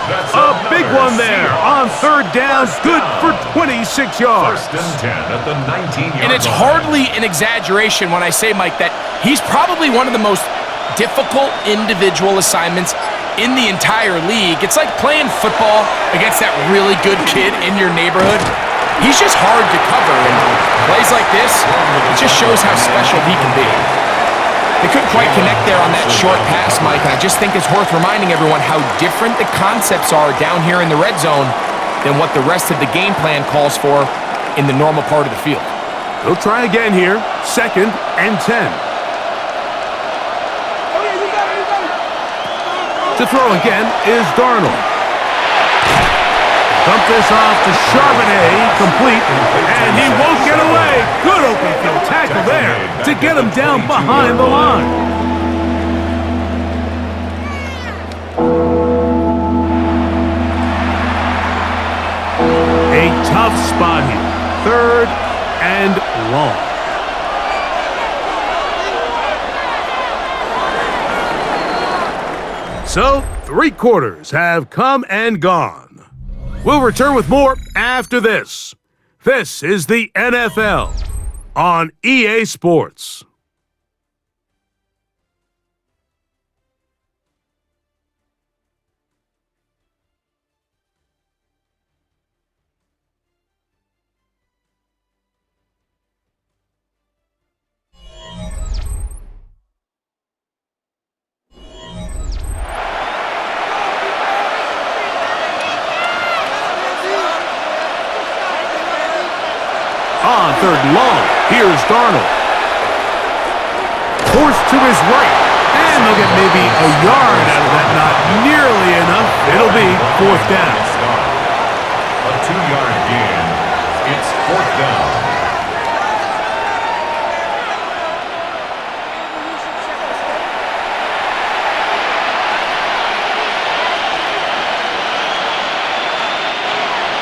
A big one there on third down, good for 26 yards. First and 10 at the 19-yard line. And it's hardly an exaggeration when I say, Mike, that he's probably one of the most difficult individual assignments in the entire league. It's like playing football against that really good kid in your neighborhood. He's just hard to cover, and plays like this, it just shows how special he can be. They couldn't quite connect there on that short pass, Mike, and I just think it's worth reminding everyone how different the concepts are down here in the red zone than what the rest of the game plan calls for in the normal part of the field. They'll try again here, second and 10. To throw again is Darnold. Dump this off to Charbonnet, complete, and he won't get away. Good open field tackle there to get him down behind the line. A tough spot here, third and long. So, 3 quarters have come and gone. We'll return with more after this. This is the NFL on EA Sports. On third and long, here's Darnold. Forced to his right, and they'll get maybe a yard out of that. Not nearly enough. It'll be fourth down. A 2-yard gain. It's fourth down.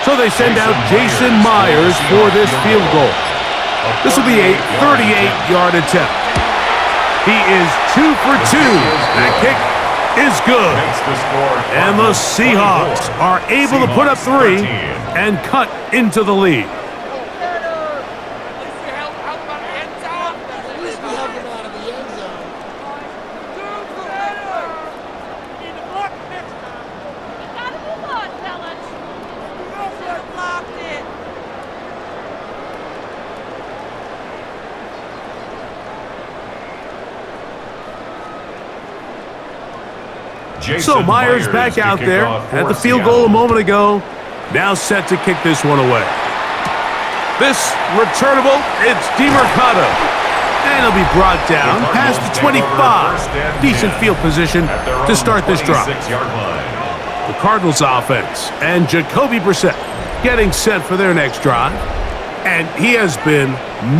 So they send out Jason Myers for this field goal. This will be a 38-yard attempt. He is 2 for 2. That kick is good. And the Seahawks are able to put up 3 and cut into the lead. So Myers back out there at the field goal a moment ago. Now set to kick this one away. This returnable, it's DeMercado. And he'll be brought down past the 25. Decent field position to start this drive. The Cardinals offense and Jacoby Brissett getting set for their next drive. And he has been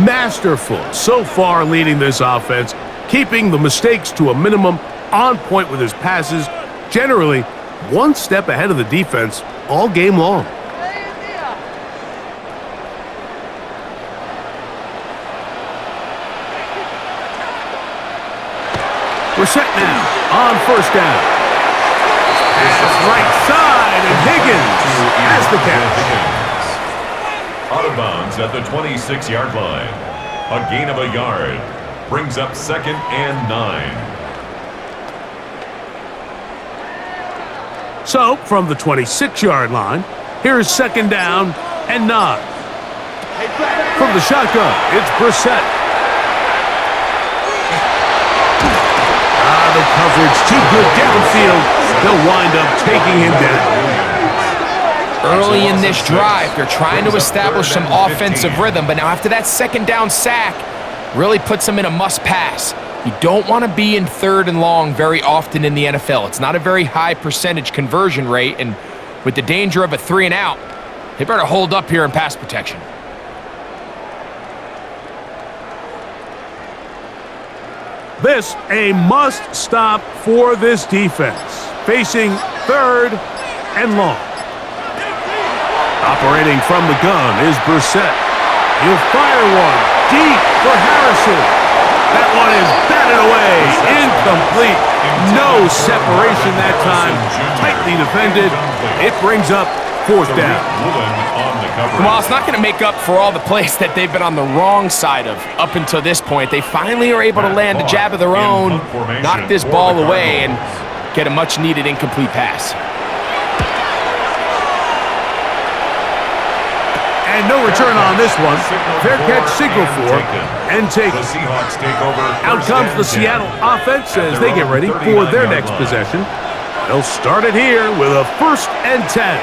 masterful so far leading this offense, keeping the mistakes to a minimum, on point with his passes, generally one step ahead of the defense all game long. We're set now on first down. Pass right side, and Higgins has the catch. Out of bounds at the 26-yard line. A gain of a yard. Brings up 2nd and 9. So, from the 26-yard line, here's 2nd down and 9. From the shotgun, it's Brissett. The coverage too good downfield. They'll wind up taking him down. Early in this drive, they're trying to establish some offensive rhythm, but now after that 2nd down sack, really puts them in a must-pass. You don't want to be in 3rd and long very often in the NFL. It's not a very high percentage conversion rate, and with the danger of a 3-and-out, they better hold up here in pass protection. This a must-stop for this defense, facing 3rd and long. Operating from the gun is Brissett. He'll fire one deep for Harrison. That one is batted away, incomplete. No separation that time, tightly defended. It brings up 4th down. While it's not going to make up for all the plays that they've been on the wrong side of up until this point, they finally are able to land a jab of their own, knock this ball away, and get a much-needed incomplete pass. And no return on this one. Fair catch signal for and take. The Seahawks take over. Out comes the Seattle offense as they get ready for their next possession. They'll start it here with a 1st and 10.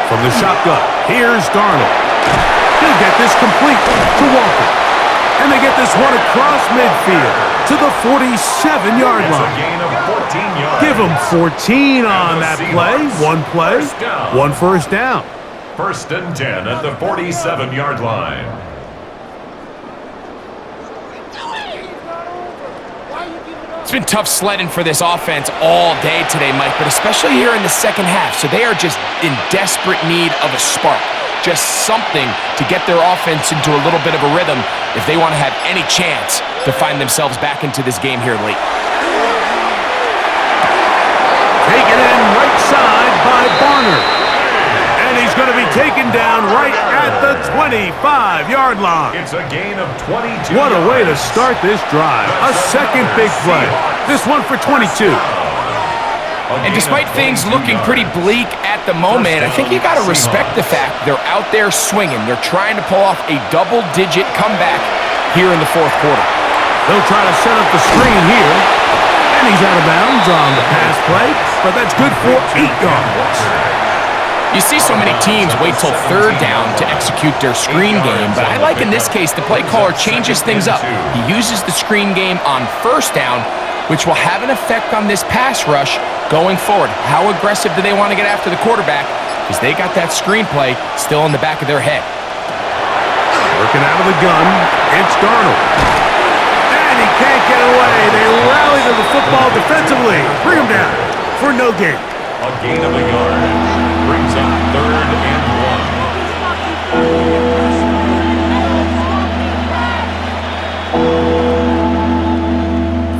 From the shotgun, here's Darnold. He'll get this complete to Walker. And they get this one across midfield to the 47-yard line. It's a gain of 14 yards. Give them 14 on that play. One play, one first down. 1st and 10 at the 47-yard line. It's been tough sledding for this offense all day today, Mike, but especially here in the 2nd half. So they are just in desperate need of a spark, just something to get their offense into a little bit of a rhythm if they want to have any chance to find themselves back into this game here late. Taken in right side by Barner. And he's going to be taken down right at the 25-yard line. It's a gain of 22 What a way to yards. start this drive. A second big play. This one for 22. And despite things looking pretty bleak at the moment, I think you got to respect the fact they're out there swinging. They're trying to pull off a double-digit comeback here in the 4th quarter. They'll try to set up the screen here. And he's out of bounds on the pass play, but that's good for 8 yards. You see so many teams wait till 3rd down to execute their screen game, but I like in this case the play caller changes things up. He uses the screen game on 1st down, which will have an effect on this pass rush going forward. How aggressive do they want to get after the quarterback? Because they got that screen play still in the back of their head. Working out of the gun, it's Darnold. And he can't get away. They rally to the football defensively. Bring him down for no gain. A gain of a yard. Brings up 3rd and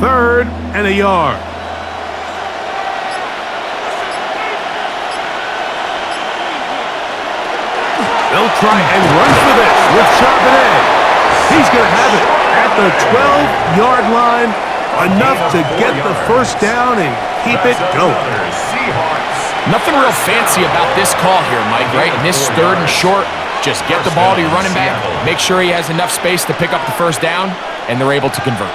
1. 3rd and a yard. They'll try and run for this with Charbonnet. He's going to have it at the 12-yard line. Enough to get the 1st down and keep it going. Nothing real fancy about this call here, Mike, right? In this 3rd and short, just get the ball to your running back, make sure he has enough space to pick up the 1st down, and they're able to convert.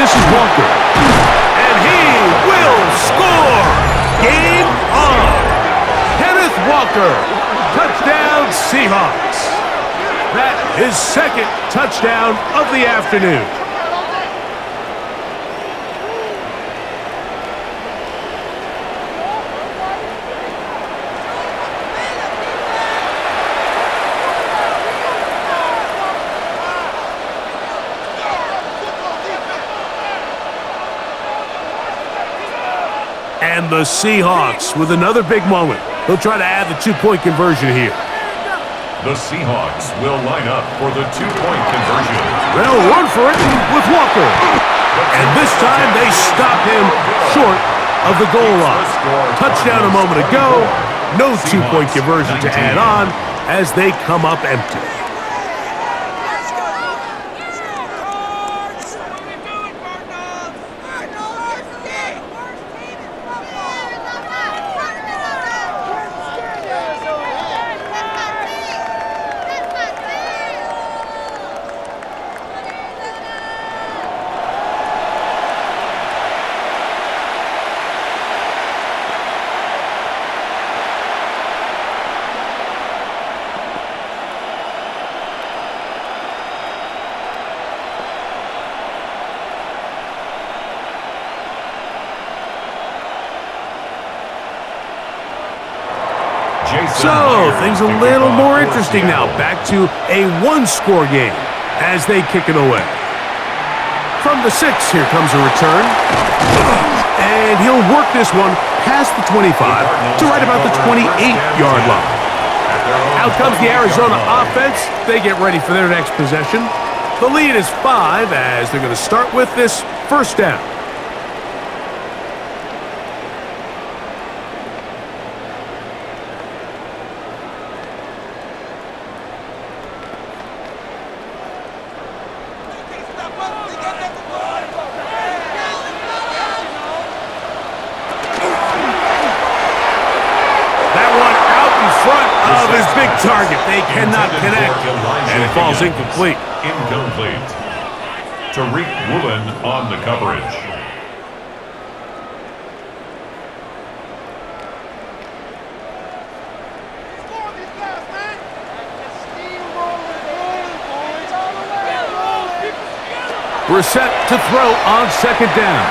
This is Walker. And he will score! Game on! Kenneth Walker, touchdown Seahawks. That is second touchdown of the afternoon. And the Seahawks with another big moment. They'll try to add the two-point conversion here. The Seahawks will line up for the two-point conversion. They'll run for it with Walker. And this time they stop him short of the goal line. Touchdown a moment ago. No two-point conversion to add on as they come up empty. So, things a little more interesting now. Back to a one-score game as they kick it away. From the 6, here comes a return. And he'll work this one past the 25 to right about the 28-yard line. Out comes the Arizona offense. They get ready for their next possession. The lead is 5 as they're going to start with this first down. Target. They cannot connect, and it falls incomplete. Incomplete. Tariq Woolen on the coverage. Brissett to throw on second down.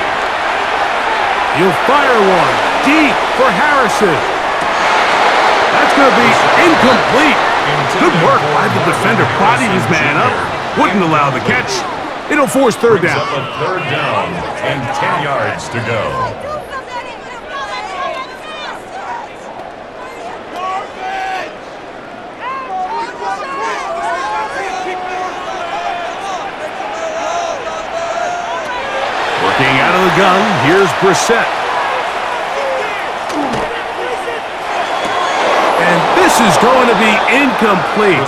He'll fire one deep for Harrison. That's going to be incomplete. Good work by the defender. Bodied his man up. Wouldn't allow the catch. It'll force third down. Brings up a third down and 10 yards to go. Working out of the gun, here's Brissett. This is going to be incomplete.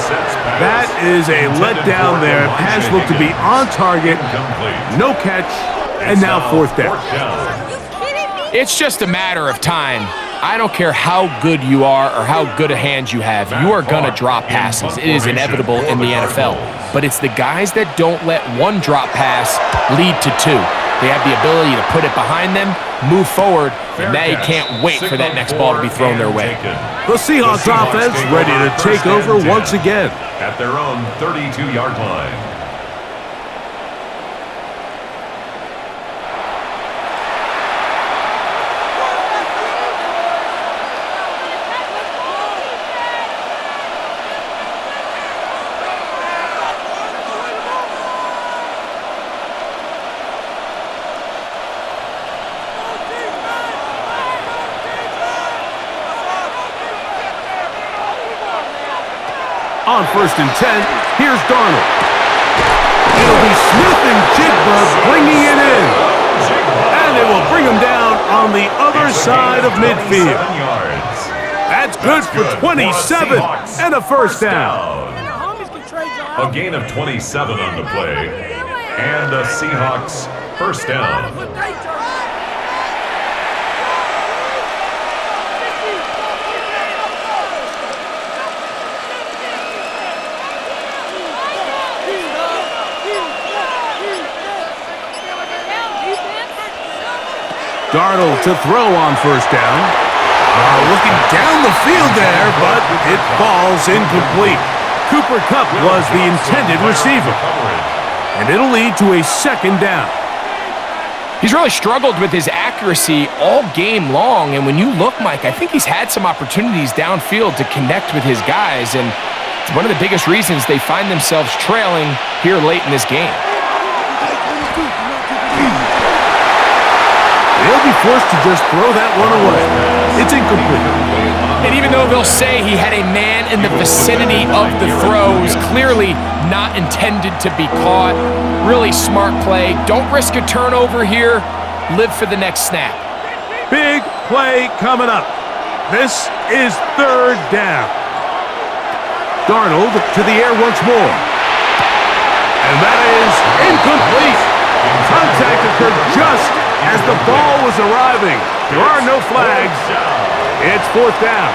That is a letdown there. Pass looked to be on target. No catch. And now fourth down. It's just a matter of time. I don't care how good you are or how good a hand you have. You are going to drop passes. It is inevitable in the NFL. But it's the guys that don't let one drop pass lead to two. They have the ability to put it behind them, move forward, and they can't wait for that next ball to be thrown their way. The Seahawks offense ready to take over once again. At their own 32-yard line. On 1st and 10, here's Darnold. It'll be Smith and Jigba bringing it in. And they will bring him down on the other side of midfield. That's good for 27 and a first down. A gain of 27 on the play. And the Seahawks first down. Darnold to throw on first down. Looking down the field there, but it falls incomplete. Cooper Kupp was the intended receiver. And it'll lead to a second down. He's really struggled with his accuracy all game long, and when you look, Mike, I think he's had some opportunities downfield to connect with his guys, and it's one of the biggest reasons they find themselves trailing here late in this game. They'll be forced to just throw that one away. It's incomplete. And even though they'll say he had a man in the vicinity of the throws, clearly not intended to be caught. Really smart play. Don't risk a turnover here. Live for the next snap. Big play coming up. This is third down. Darnold to the air once more. And that is incomplete. Contact occurred just as the ball was arriving. There are no flags. It's fourth down.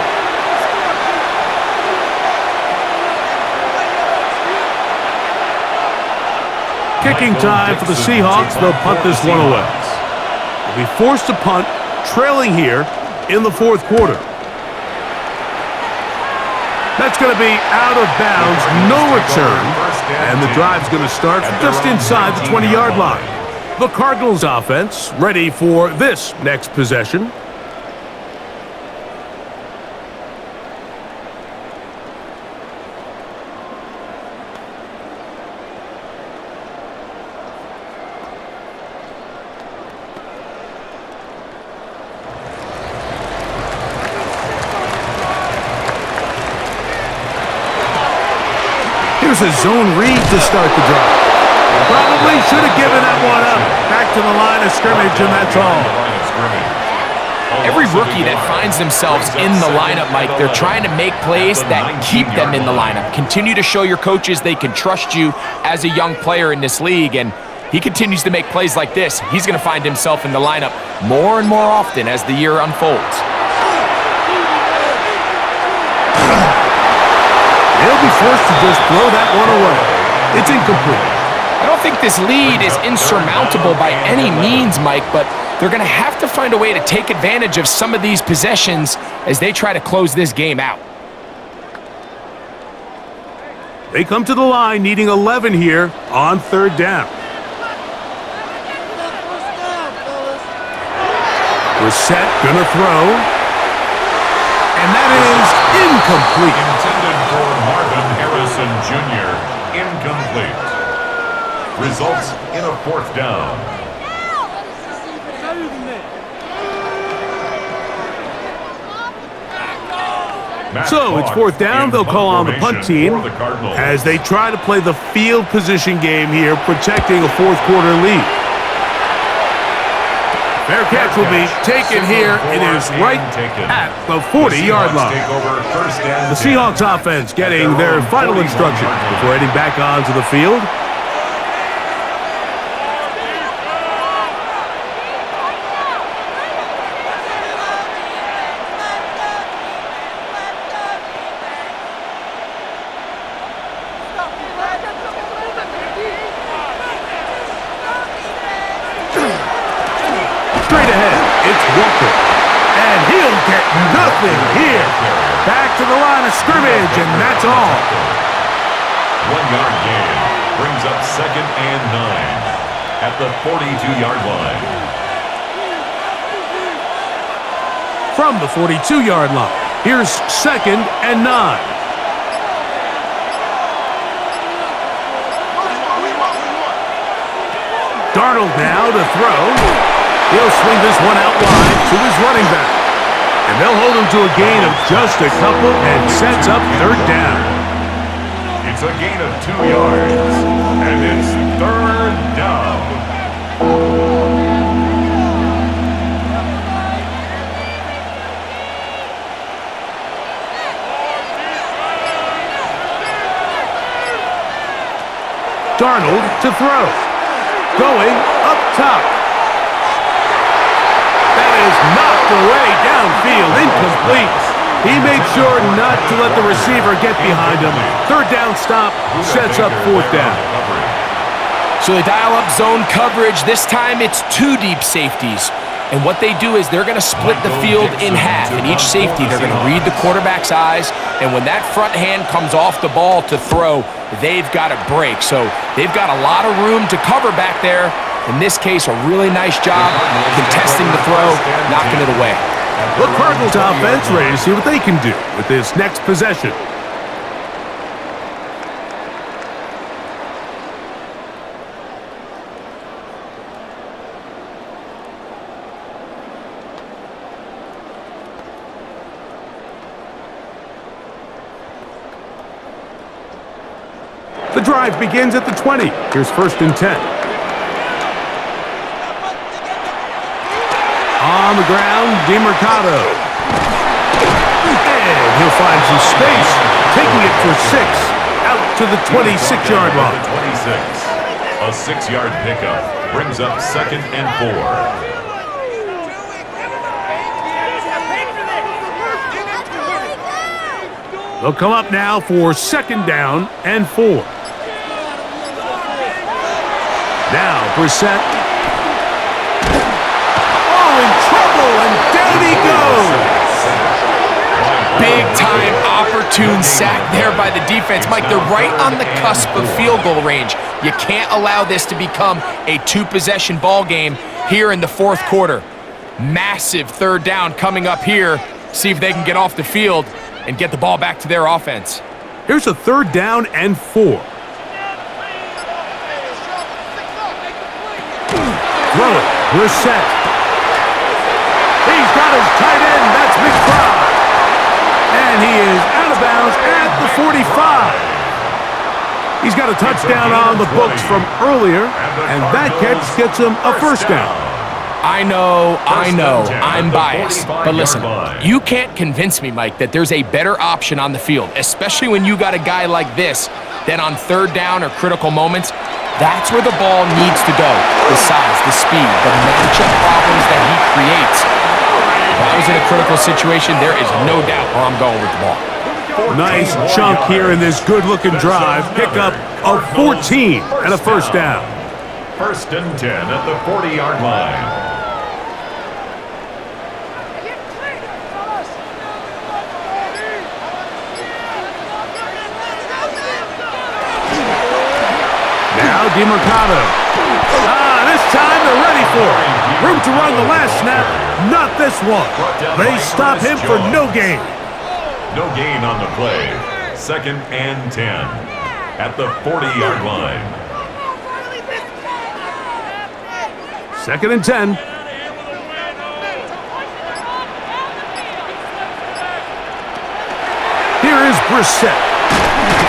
Kicking time for the Seahawks. They'll punt this one away. They'll be forced to punt, trailing here in the fourth quarter. That's going to be out of bounds, no return, and the drive's going to start from just inside the 20-yard line. The Cardinals offense ready for this next possession. Here's a zone read to start the drive. Probably should have given that one up. Back to the line of scrimmage, and that's all. Every rookie that finds themselves in the lineup, Mike, they're trying to make plays that keep them in the lineup. Continue to show your coaches they can trust you as a young player in this league, and he continues to make plays like this. He's going to find himself in the lineup more and more often as the year unfolds. They'll be forced to just throw that one away. It's incomplete. I don't think this lead is insurmountable by any means, Mike, but they're going to have to find a way to take advantage of some of these possessions as they try to close this game out. They come to the line needing 11 here on third down. Brissett gonna throw. And that is incomplete. Intended for Marvin Harrison Jr. Incomplete. Results in a fourth down. So it's fourth down. They'll call on the punt team as they try to play the field position game here, protecting a fourth quarter lead. Fair catch will be taken here. It is right at the 40-yard line. The Seahawks offense getting their final instructions before heading back onto the field. Straight ahead, it's Walker. And he'll get nothing here. Back to the line of scrimmage, and that's all. 1 yard gain brings up 2nd and 9 at the 42-yard line. From the 42-yard line, here's 2nd and 9. Darnold now to throw. He'll swing this one out wide to his running back. And they'll hold him to a gain of just a couple and sets up third down. It's a gain of 2 yards, and it's third down. Darnold to throw. Going up top. That is knocked away downfield, incomplete. He made sure not to let the receiver get behind him. Third down stop sets up fourth down. So they dial up zone coverage. This time it's 2 deep safeties. And what they do is they're going to split the field in half. In each safety, they're going to read the quarterback's eyes. And when that front hand comes off the ball to throw, they've got to break. So they've got a lot of room to cover back there. In this case, a really nice job contesting the throw, knocking it away. The Cardinals offense ready to see what they can do with this next possession. The drive begins at the 20. Here's 1st and 10. On the ground, DeMercado. And he'll find some space, taking it for 6, out to the 26-yard line. 26. A 6-yard pickup brings up 2nd and 4. They'll come up now for 2nd down and 4. Now, Brissett. Oh, in trouble, and down he goes. Big-time opportune sack there by the defense. Mike, they're right on the cusp of field goal range. You can't allow this to become a 2-possession ball game here in the 4th quarter. Massive 3rd down coming up here. See if they can get off the field and get the ball back to their offense. Here's a 3rd down and 4. Throw it, Brissett. He's got his tight end, that's McBride. And he is out of bounds at the 45. He's got a touchdown on the books from earlier, and that catch gets him a 1st down. I know, I'm biased, but listen, you can't convince me, Mike, that there's a better option on the field, especially when you got a guy like this, that on 3rd down or critical moments, that's where the ball needs to go. The size, the speed, the matchup problems that he creates. If I was in a critical situation, there is no doubt where I'm going with the ball. Nice chunk here in this good-looking drive. Pick up a 14 and a 1st down. 1st and 10 at the 40-yard line. Now DeMercado. This time they're ready for it. Room to run the last snap, not this one. They stop him for no gain. No gain on the play. 2nd and 10 at the 40-yard line. 2nd and 10. Here is Brissett.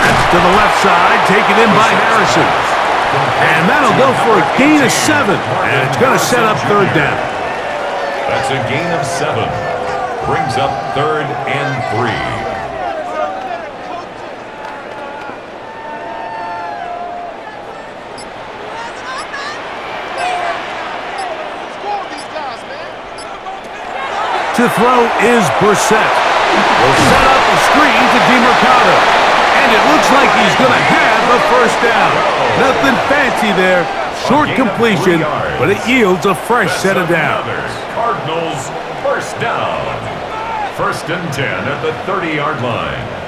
That's to the left side, taken in by Harrison. And that'll go for a gain of 7. And it's going to set up 3rd down. That's a gain of 7. Brings up 3rd and 3. To throw is Brissett. Will set up a screen to DeMercado. And it looks like he's going to have a 1st down. Nothing fancy there. Short completion, but it yields a fresh set of downs. Cardinals 1st down. 1st and 10 at the 30-yard line.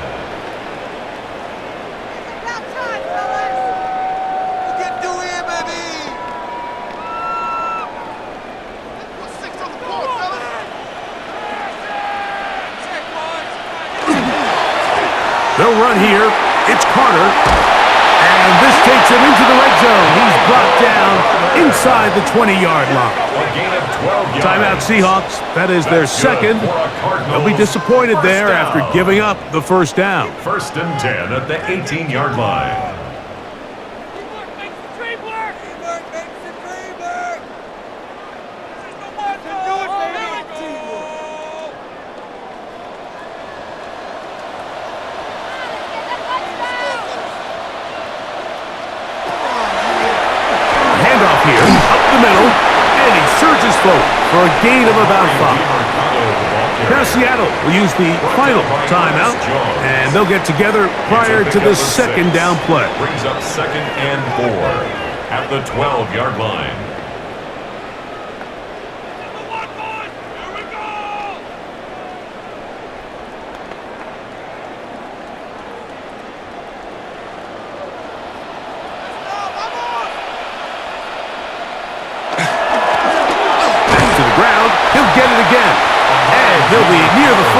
They'll run here. It's Carter. And this takes him into the red zone. He's brought down inside the 20-yard line. Timeout Seahawks. That is their 2nd. They'll be disappointed there after giving up the 1st down. 1st and 10 at the 18-yard line. Here, up the middle, and he surges forward for a gain of about 5. Now Seattle will use the final timeout, and they'll get together prior to the 2nd down play. Brings up 2nd and 4 at the 12-yard line.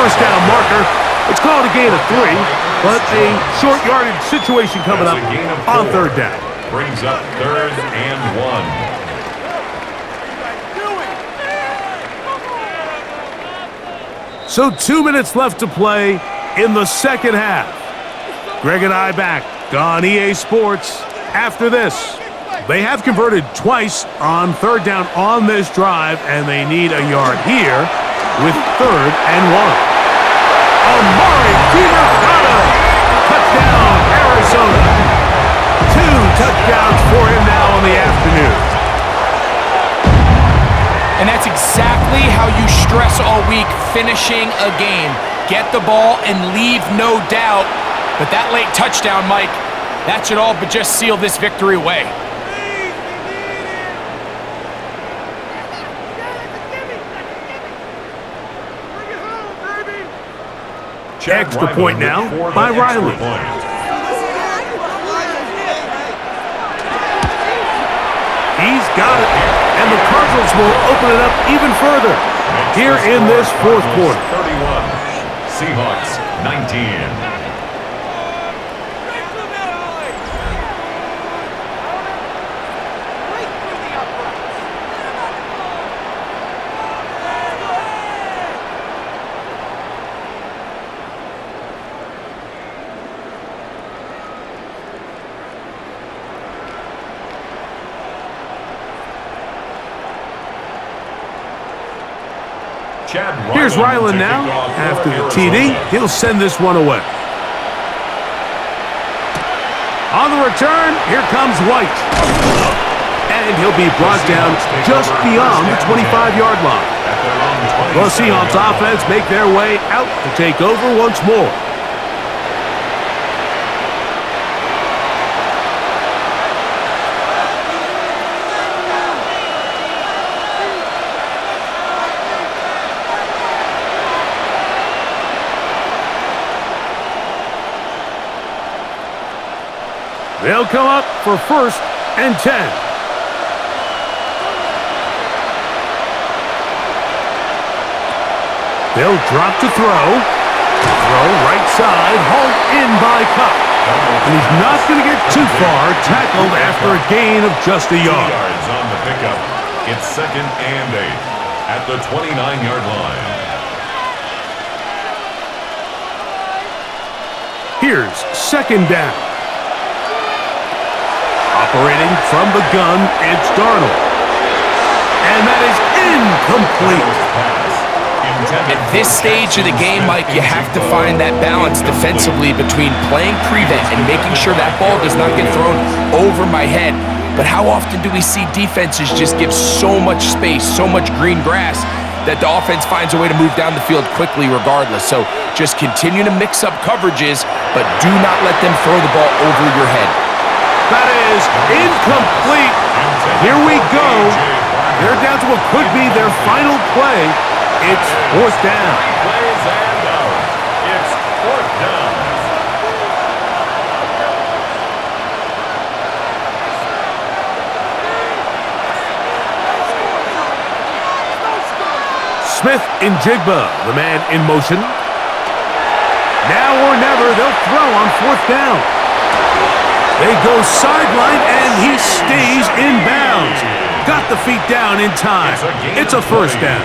first down marker. It's called a gain of 3, but a short yardage situation coming up on third down. Brings up 3rd and 1. So 2 minutes left to play in the second half. Greg and I back on EA Sports after this. They have converted twice on third down on this drive, and they need a yard here with 3rd and 1. Amari DiMercado, touchdown, Arizona. 2 touchdowns for him now in the afternoon. And that's exactly how you stress all week, finishing a game. Get the ball and leave no doubt. But that late touchdown, Mike, that should all but just seal this victory away. Extra point now by Riley. He's got it, and the Cardinals will open it up even further here in this fourth quarter. 31, Seahawks 19. Here's Ryland now. After the TD, he'll send this one away. On the return, here comes White. And he'll be brought down just beyond the 25-yard line. The Seahawks offense make their way out to take over once more. They'll come up for 1st and 10. They'll drop to throw. Throw right side, hauled in by Cup. And he's not going to get too far, tackled after a gain of just a 2 yard. yards on the pickup. It's 2nd and 8 at the 29-yard line. Here's 2nd down. Operating from the gun, it's Darnold. And that is incomplete. At this stage of the game, Mike, you have to find that balance defensively between playing prevent and making sure that ball does not get thrown over my head. But how often do we see defenses just give so much space, so much green grass, that the offense finds a way to move down the field quickly regardless? So just continue to mix up coverages, but do not let them throw the ball over your head. That is incomplete. Here we go. They're down to what could be their final play. It's 4th down. Plays and out. It's 4th down. Smith in Jigba, the man in motion. Now or never, they'll throw on 4th down. They go sideline, and he stays in bounds. Got the feet down in time. It's a 1st down.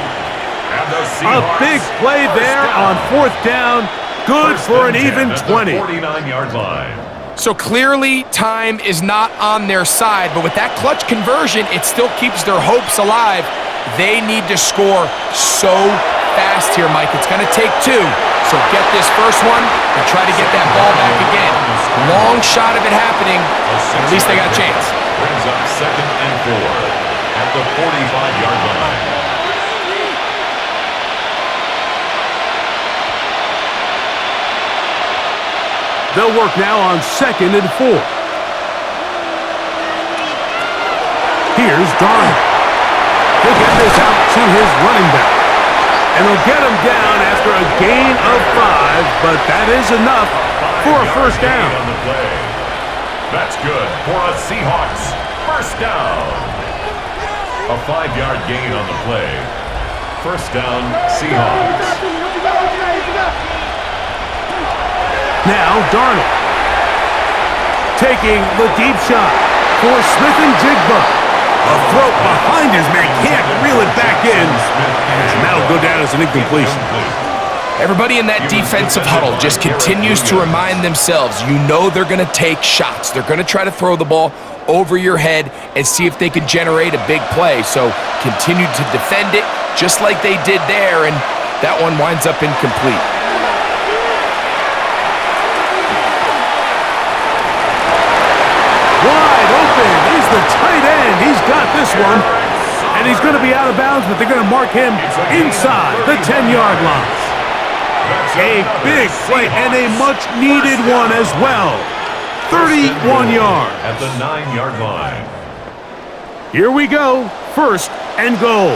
A big play there on 4th down. Good for an even 20. 49-yard line. So clearly, time is not on their side, but with that clutch conversion, it still keeps their hopes alive. They need to score so fast here, Mike. It's going to take 2. So get this first one and try to get that ball back again. Long shot of it happening, and at least they got a chance. Brings up 2nd and 4 at the 45-yard line. They'll work now on 2nd and 4. Here's Darnold. He'll get this out to his running back. And they'll get him down after a gain of 5, but that is enough for a 1st down. On the play. That's good for a Seahawks 1st down. A 5-yard gain on the play. 1st down, Seahawks. Now Darnold. Taking the deep shot for Smith and Jigba. A throw behind his man. Can't reel it back in. And that'll go down as an incompletion. Everybody in that defensive huddle just continues to remind themselves, you know they're going to take shots. They're going to try to throw the ball over your head and see if they can generate a big play. So continue to defend it just like they did there, and that one winds up incomplete. Wide open. He's the tight end. He's got this one. And he's going to be out of bounds, but they're going to mark him inside the 10-yard line. A big play and a much-needed one as well. 31 yards. At the 9-yard line. Here we go. First and goal.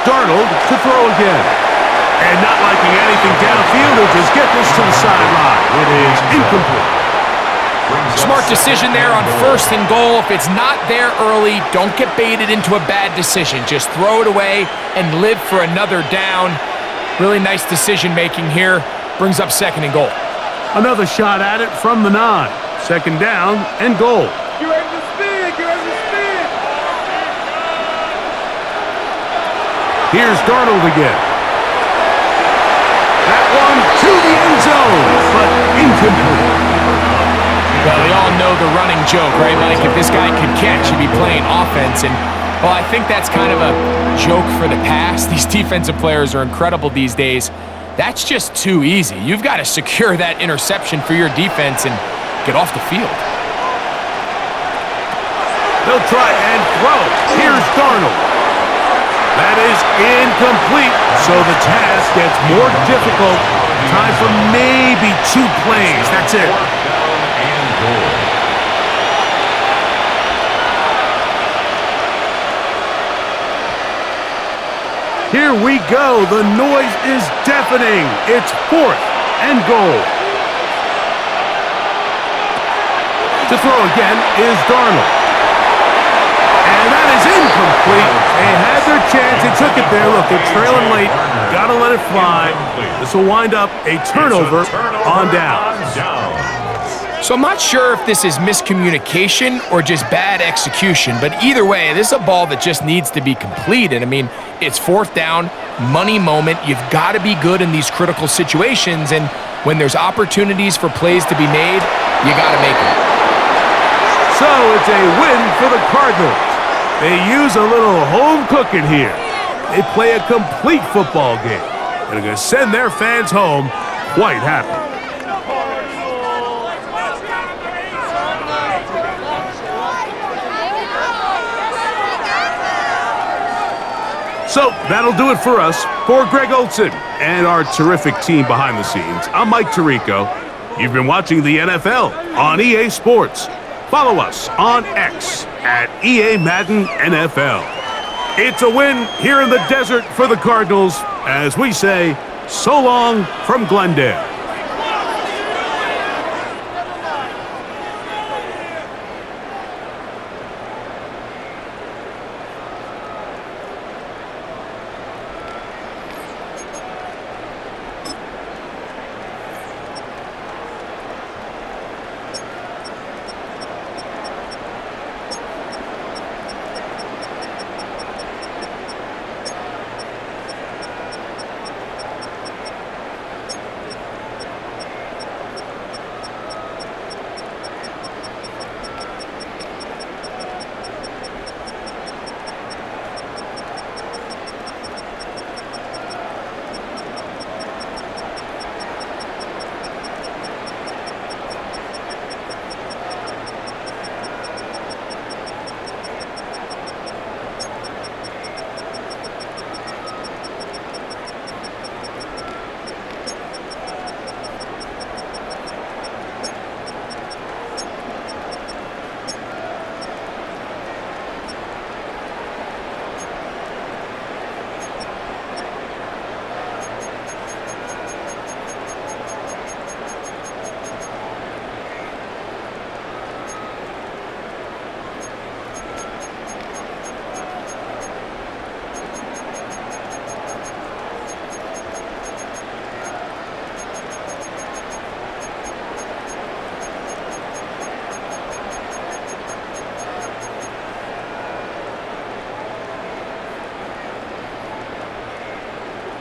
Darnold to throw again. And not liking anything downfield, he'll just get this to the sideline. It is incomplete. Smart decision there on first and goal. If it's not there early, don't get baited into a bad decision. Just throw it away and live for another down. Really nice decision-making here. Brings up second and goal. Another shot at it from the 9. Second down and goal. Get ready to spin! Get ready to spin! Here's Darnold again. That one to the end zone, but incomplete. Well, we all know the running joke, right, Mike? If this guy could catch, he'd be playing offense. And, well, I think that's kind of a joke for the past. These defensive players are incredible these days. That's just too easy. You've got to secure that interception for your defense and get off the field. They'll try and throw. Here's Darnold. That is incomplete, so the task gets more difficult. Time for maybe 2 plays. That's it. Here we go. The noise is deafening. It's 4th and goal. To throw again is Darnold. And that is incomplete. They had their chance. They took it there. Look, they're trailing late. Got to let it fly. This will wind up a turnover on down. So I'm not sure if this is miscommunication or just bad execution, but either way, this is a ball that just needs to be completed. I mean, it's 4th down, money moment. You've got to be good in these critical situations, and when there's opportunities for plays to be made, you got to make them. So it's a win for the Cardinals. They use a little home cooking here. They play a complete football game, and they're going to send their fans home quite happy. So that'll do it for us. For Greg Olson and our terrific team behind the scenes, I'm Mike Tirico. You've been watching the NFL on EA Sports. Follow us on X at EA Madden NFL. It's a win here in the desert for the Cardinals as we say, so long from Glendale.